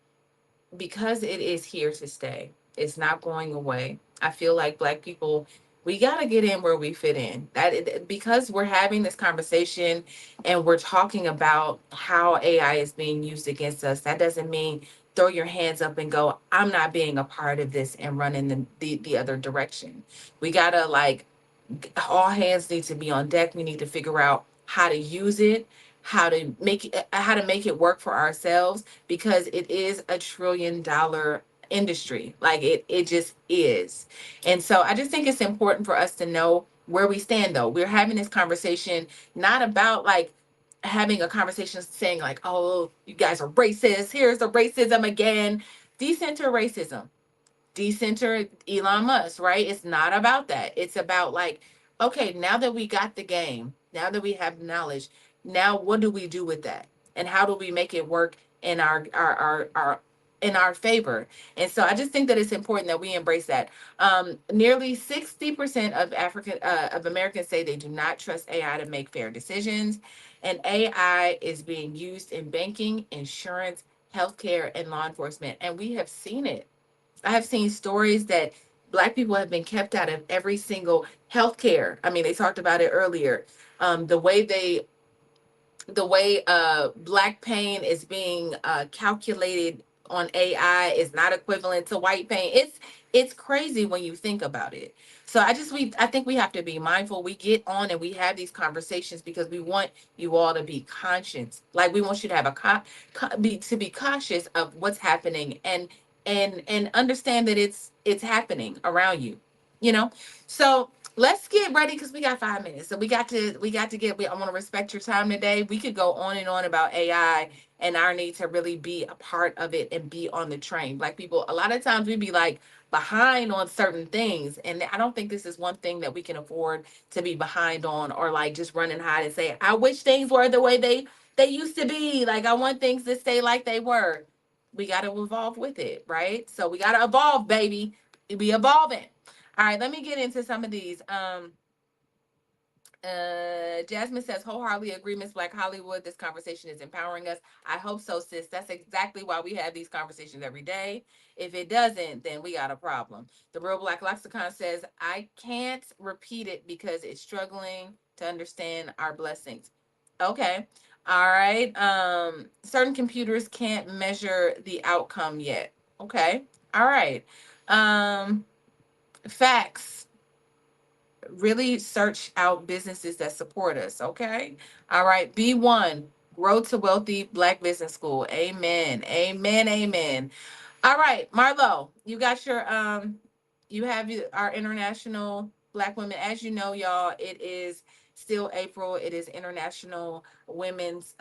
because it is here to stay, it's not going away. I feel like Black people, we got to get in where we fit in. Because we're having this conversation and we're talking about how AI is being used against us, that doesn't mean throw your hands up and go, I'm not being a part of this, and run in the other direction. We gotta like, all hands need to be on deck. We need to figure out how to use it, how to make it work for ourselves, because it is a $1 trillion industry. Like it just is. And so I just think it's important for us to know where we stand, though. We're having this conversation not about like having a conversation saying like, oh, you guys are racist, here's the racism again. Decenter racism, decenter Elon Musk, right? It's not about that. It's about like, okay, now that we got the game, now that we have knowledge, now what do we do with that? And how do we make it work in our in our favor? And so I just think that it's important that we embrace that. Nearly 60% of of Americans say they do not trust AI to make fair decisions. And AI is being used in banking, insurance, healthcare, and law enforcement. And we have seen it. I have seen stories that Black people have been kept out of every single healthcare. I mean, they talked about it earlier. The way black pain is being calculated on AI is not equivalent to white pain. It's crazy when you think about it. So I think we have to be mindful. We get on and we have these conversations because we want you all to be conscious. Like we want you to have be cautious of what's happening, and understand that it's happening around you. You know. So let's get ready because we got 5 minutes. So I want to respect your time today. We could go on and on about AI and our need to really be a part of it and be on the train. Black people, a lot of times we be like behind on certain things. And I don't think this is one thing that we can afford to be behind on, or like just run and hide and say, I wish things were the way they used to be. Like I want things to stay like they were. We got to evolve with it, right? So we got to evolve, baby. Be evolving. All right, let me get into some of these. Jasmine says, wholeheartedly agree, Miss Black Hollywood. This conversation is empowering us. I hope so, sis. That's exactly why we have these conversations every day. If it doesn't, then we got a problem. The Real Black Lexicon says, I can't repeat it because it's struggling to understand our blessings. Okay. All right. Certain computers can't measure the outcome yet. Okay. All right. Facts. Really search out businesses that support us. Okay. All right. B1, Road to Wealthy Black Business School. Amen. Amen. Amen. All right, Marlo, you got your you have our International Black Women. As you know, y'all, it is still April. It is International Women's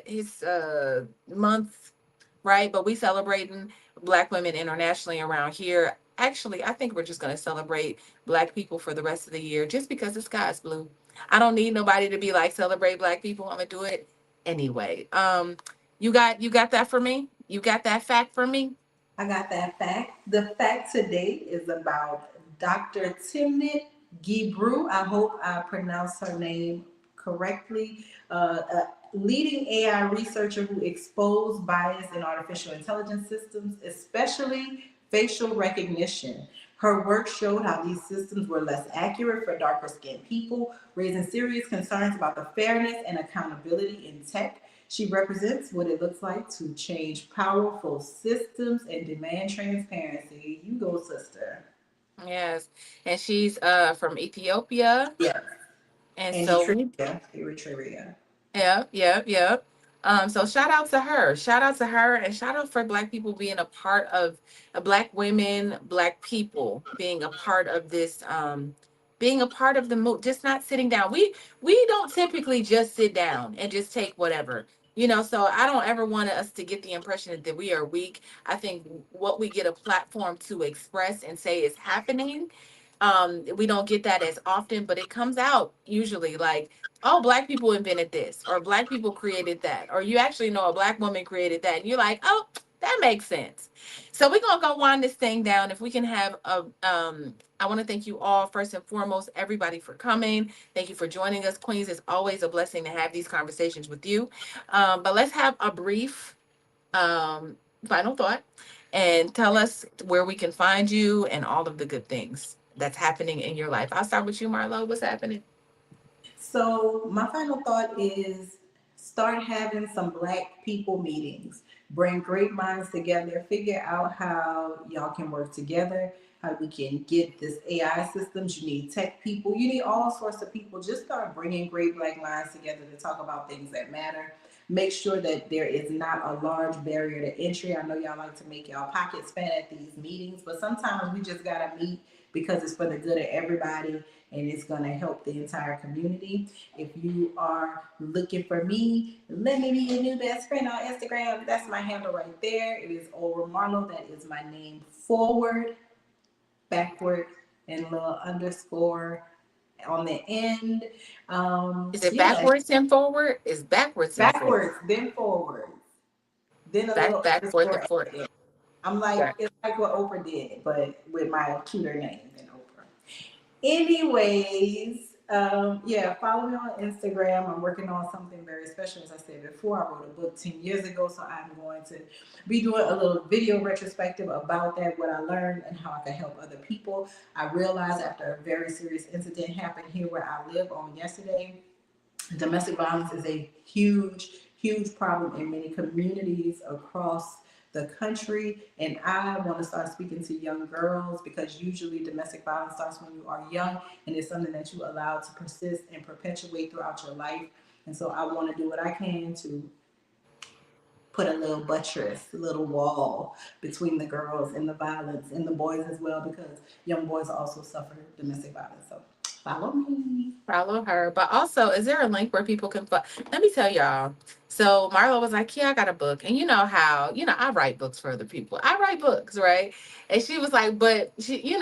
his month, right? But we celebrating Black women internationally around here. Actually, I think we're just going to celebrate Black people for the rest of the year just because the sky's blue. I don't need nobody to be like celebrate Black people. I'm going to do it anyway. You got that for me? You got that fact for me? I got that fact. The fact today is about Dr. Timnit Gebru. I hope I pronounced her name correctly. A leading AI researcher who exposed bias in artificial intelligence systems, especially facial recognition. Her work showed how these systems were less accurate for darker skinned people, raising serious concerns about the fairness and accountability in tech. She represents what it looks like to change powerful systems and demand transparency. You go, sister. Yes. And she's from Ethiopia. Yes. And And so we Eritrea. Yeah, yeah, yeah. So shout out to her. Shout out to her, and shout out for Black people being a part of Black women, Black people being a part of this, being a part of the move, just not sitting down. We don't typically just sit down and just take whatever. So I don't ever want us to get the impression that we are weak. I think what we get a platform to express and say is happening. We don't get that as often, but it comes out usually like, oh, Black people invented this, or Black people created that, or you actually know a Black woman created that, and you're like, oh, that makes sense. So we're gonna go wind this thing down. If we can have I want to thank you all first and foremost, everybody, for coming. Thank you for joining us, Queens. It's always a blessing to have these conversations with you. But let's have a brief final thought and tell us where we can find you and all of the good things that's happening in your life. I'll start with you, Marlo. What's happening? So my final thought is start having some Black people meetings. Bring great minds together. Figure out how y'all can work together. How we can get this AI systems. You need tech people. You need all sorts of people. Just start bringing great Black minds together to talk about things that matter. Make sure that there is not a large barrier to entry. I know y'all like to make y'all pockets fat at these meetings, but sometimes we just gotta meet because it's for the good of everybody and it's gonna help the entire community. If you are looking for me, let me be your new best friend on Instagram. That's my handle right there. It is over Marlo. That is my name forward, backward, and a little underscore on the end. Is it Yeah, backwards and forward? It's backwards and forward. backwards, then forward, then a little Forth, and underscore. forward. I'm like, it's like what Oprah did, but with my cuter name than Oprah. Anyways, yeah, follow me on Instagram. I'm working on something very special. As I said before, I wrote a book 10 years ago, so I'm going to be doing a little video retrospective about that, what I learned, and how I can help other people. I realized after a very serious incident happened here where I live on yesterday, domestic violence is a huge, huge problem in many communities across the country. And I want to start speaking to young girls because usually domestic violence starts when you are young and it's something that you allow to persist and perpetuate throughout your life. And so I want to do what I can to put a little buttress, a little wall between the girls and the violence and the boys as well, because young boys also suffer domestic violence. So follow me. Follow her. But also, is there a link where people can let me tell y'all. So Marlo was like, yeah, I got a book. And you know how, I write books for other people. I write books, right? And she was like, but she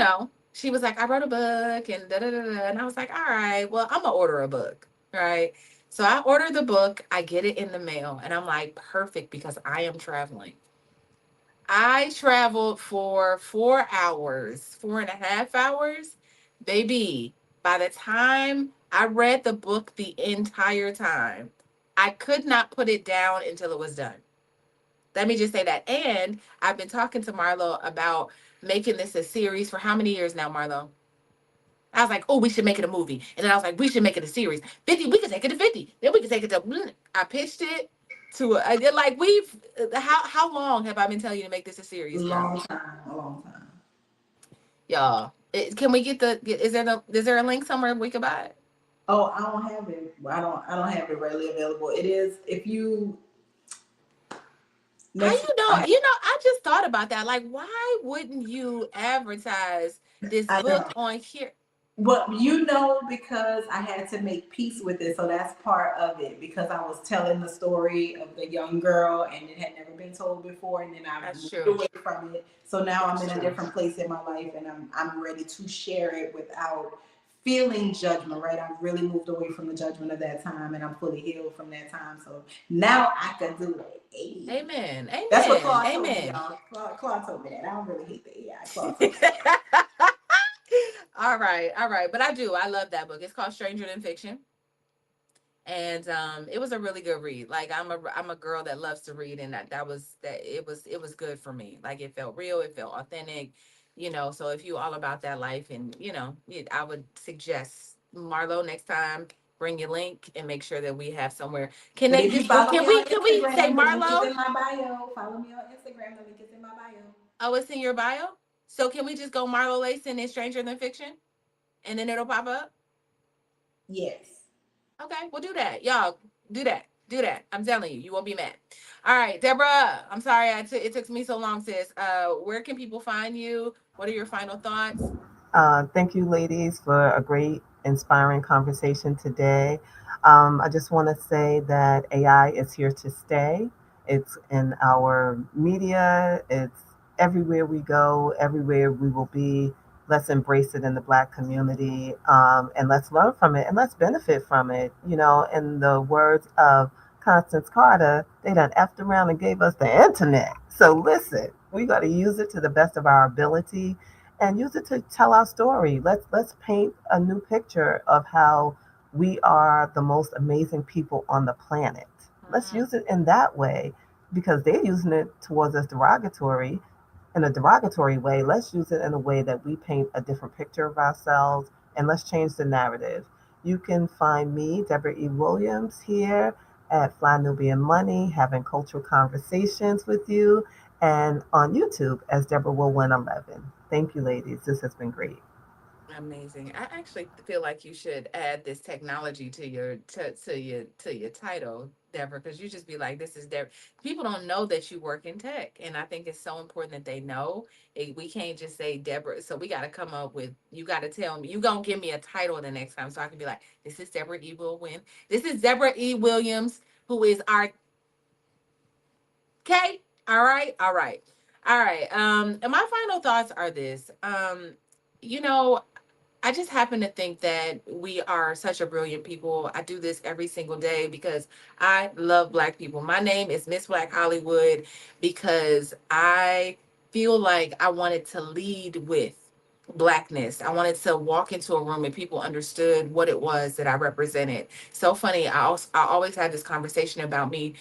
was like, I wrote a book and da da da da. And I was like, all right, well, I'm gonna order a book. Right. So I order the book, I get it in the mail, and I'm like, perfect, because I am traveling. I traveled for 4 hours, 4.5 hours. Baby, by the time I read the book the entire time, I could not put it down until it was done. Let me just say that. And I've been talking to Marlo about making this a series for how many years now, Marlo? I was like, oh, we should make it a movie. And then I was like, we should make it a series. 50, we could take it to 50. Then we could take it to, I pitched it to, like, how long have I been telling you to make this a series, girl? Long time, a long time. Y'all, can we is there a link somewhere we could buy it? Oh, I don't have it. I don't have it readily available. It is if you How next you know? I just thought about that. Like, why wouldn't you advertise this I know. book on here? Well, because I had to make peace with it, so that's part of it. Because I was telling the story of the young girl, and it had never been told before, and then I That's moved true. away from it. So now I'm That's in a true. different place in my life, and I'm ready to share it without feeling judgment. Right? I've really moved away from the judgment of that time, and I'm fully healed from that time. So now I can do it. Hey. Amen. That's what Amen. Claude told me, Amen. y'all. Claude told me that. I don't really hate the AI. Claude told me that. All right, all right. But I do. I love that book. It's called Stranger Than Fiction. And it was a really good read. Like, I'm a girl that loves to read, and it was good for me. Like, it felt real, it felt authentic, so if you all about that life, and I would suggest, Marlo, next time, bring your link and make sure that we have somewhere. Can But they if you just go? follow me on Can we say Instagram, the link is Marlo? in my bio. Follow me on Instagram, the link is in my bio. Oh, it's in your bio. So can we just go Marlo Layson and Stranger Than Fiction, and then it'll pop up? Yes. Okay, we'll do that. Y'all, do that. Do that. I'm telling you, you won't be mad. All right, Debra, I'm sorry it took me so long, sis. Where can people find you? What are your final thoughts? Thank you, ladies, for a great, inspiring conversation today. I just want to say that AI is here to stay. It's in our media, it's everywhere we go, everywhere we will be. Let's embrace it in the Black community, and let's learn from it and let's benefit from it. In the words of Constance Carter, they done effed around and gave us the internet. So listen, we got to use it to the best of our ability and use it to tell our story. Let's paint a new picture of how we are the most amazing people on the planet. Let's Mhm. use it in that way because they're using it towards us in a derogatory way. Let's use it in a way that we paint a different picture of ourselves and let's change the narrative. You can find me, Debra E. Williams, here at Fly Nubian Money, having cultural conversations with you, and on YouTube as Deborah Will Win 11. Thank you, ladies. This has been great. Amazing. I actually feel like you should add this technology to your title, Deborah, because you just be like, "This is Deborah." People don't know that you work in tech, and I think it's so important that they know. We can't just say Deborah, so we got to come up with. You got to tell me. You gonna give me a title the next time, so I can be like, "This is Deborah E. Will Win. This is Deborah E. Williams, who is our K." All right, all right, all right. And my final thoughts are this. You know, I just happen to think that we are such a brilliant people. I do this every single day because I love Black people. My name is Miss Black Hollywood because I feel like I wanted to lead with Blackness. I wanted to walk into a room and people understood what it was that I represented. So funny. I always had this conversation about me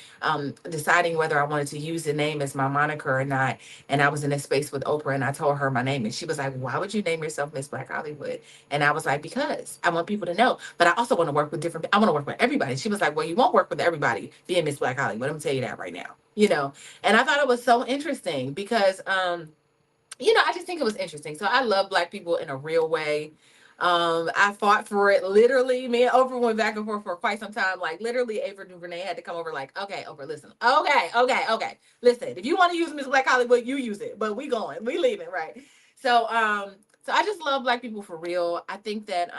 deciding whether I wanted to use the name as my moniker or not. And I was in a space with Oprah and I told her my name and she was like, "Why would you name yourself Miss Black Hollywood?" And I was like, "Because I want people to know, but I also want to work with different, I want to work with everybody." She was like, "Well, you won't work with everybody being Miss Black Hollywood. I'm gonna tell you that right now." And I thought it was so interesting because, I just think it was interesting. So I love Black people in a real way. I fought for it literally. Me and Oprah went back and forth for quite some time. Like literally, Ava and Renee had to come over. Like, "Okay, Oprah, listen. Okay, okay, okay. Listen. If you want to use Miss Black Hollywood, you use it. But we going. We leaving, right?" So, so I just love Black people for real. I think that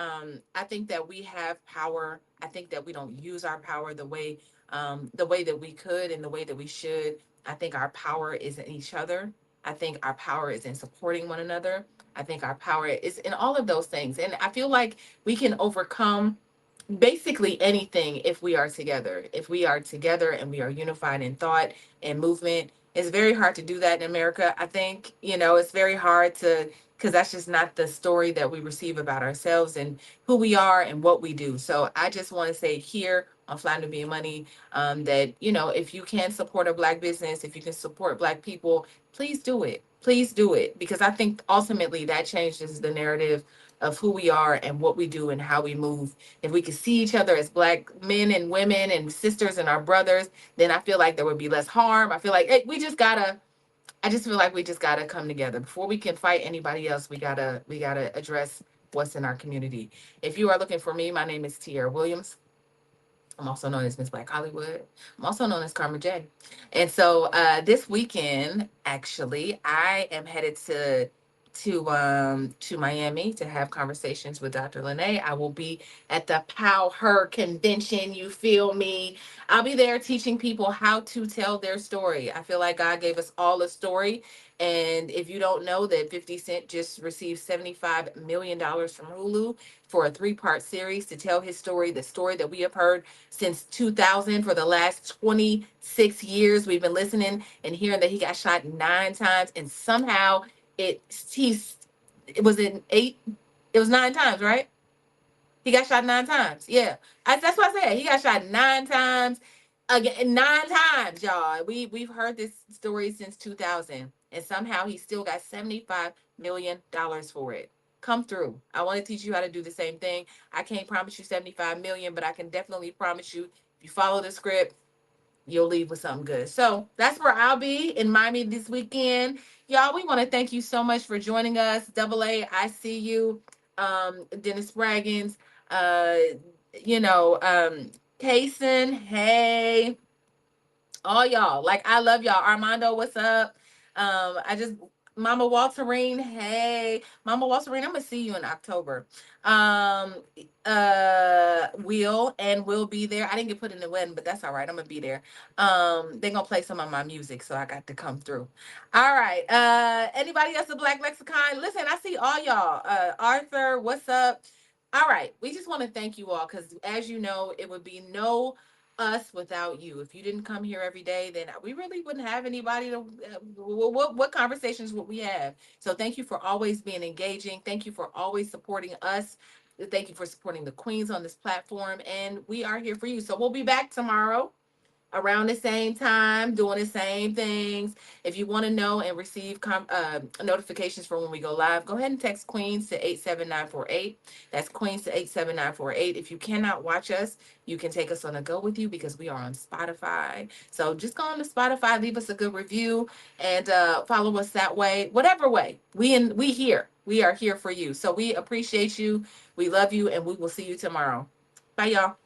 we have power. I think that we don't use our power the way that we could and the way that we should. I think our power is in each other. I think our power is in supporting one another. I think our power is in all of those things. And I feel like we can overcome basically anything if we are together. If we are together and we are unified in thought and movement, it's very hard to do that in America. I think, it's very hard to, because that's just not the story that we receive about ourselves and who we are and what we do. So I just want to say here on Fly to Be Money that, if you can support a Black business, if you can support Black people, please do it. Please do it. Because I think ultimately that changes the narrative of who we are and what we do and how we move. If we could see each other as Black men and women and sisters and our brothers, then I feel like there would be less harm. I feel like I just feel like we just gotta come together. Before we can fight anybody else, we gotta address what's in our community. If you are looking for me, my name is Tierra Williams. I'm also known as Miss Black Hollywood. I'm also known as Karma J. And so this weekend, actually, I am headed to Miami to have conversations with Dr. Renee. I will be at the Pow Her convention. You feel me? I'll be there teaching people how to tell their story. I feel like God gave us all a story. And if you don't know that 50 Cent just received $75 million from Hulu for a 3-part series to tell his story, the story that we have heard since 2000 for the last 26 years. We've been listening and hearing that he got shot 9 times and somehow it he's it was in 8, it was 9 times, right? He got shot 9 times. Yeah. That's what I said. He got shot 9 times. Again, 9 times, y'all. We've heard this story since 2000. And somehow he still got $75 million for it. Come through. I want to teach you how to do the same thing. I can't promise you 75 million, but I can definitely promise you if you follow the script, you'll leave with something good. So that's where I'll be in Miami this weekend. Y'all, we want to thank you so much for joining us. Double A, I see you. Dennis Spraggins, uh, Kaysen, hey, all y'all. Like I love y'all. Armando, what's up? I just Mama Walterine, hey. Mama Walterine, I'm gonna see you in October. Um will be there. I didn't get put in the wedding, but that's all right. I'm gonna be there. They're gonna play some of my music, so I got to come through. All right. Anybody else a Black Lexicon? Listen, I see all y'all. Arthur, what's up? All right, we just want to thank you all because, as you know, it would be no us without you. If you didn't come here every day, then we really wouldn't have anybody to. What conversations would we have? So thank you for always being engaging. Thank you for always supporting us. Thank you for supporting the queens on this platform, and we are here for you. So we'll be back tomorrow. around the same time, doing the same things. If you want to know and receive notifications for when we go live, go ahead and text Queens to 87948. That's Queens to 87948. If you cannot watch us, you can take us on a go with you because we are on Spotify. So just go on to Spotify, leave us a good review, and follow us that way. Whatever way, we here. We are here for you. So we appreciate you. We love you, and we will see you tomorrow. Bye, y'all.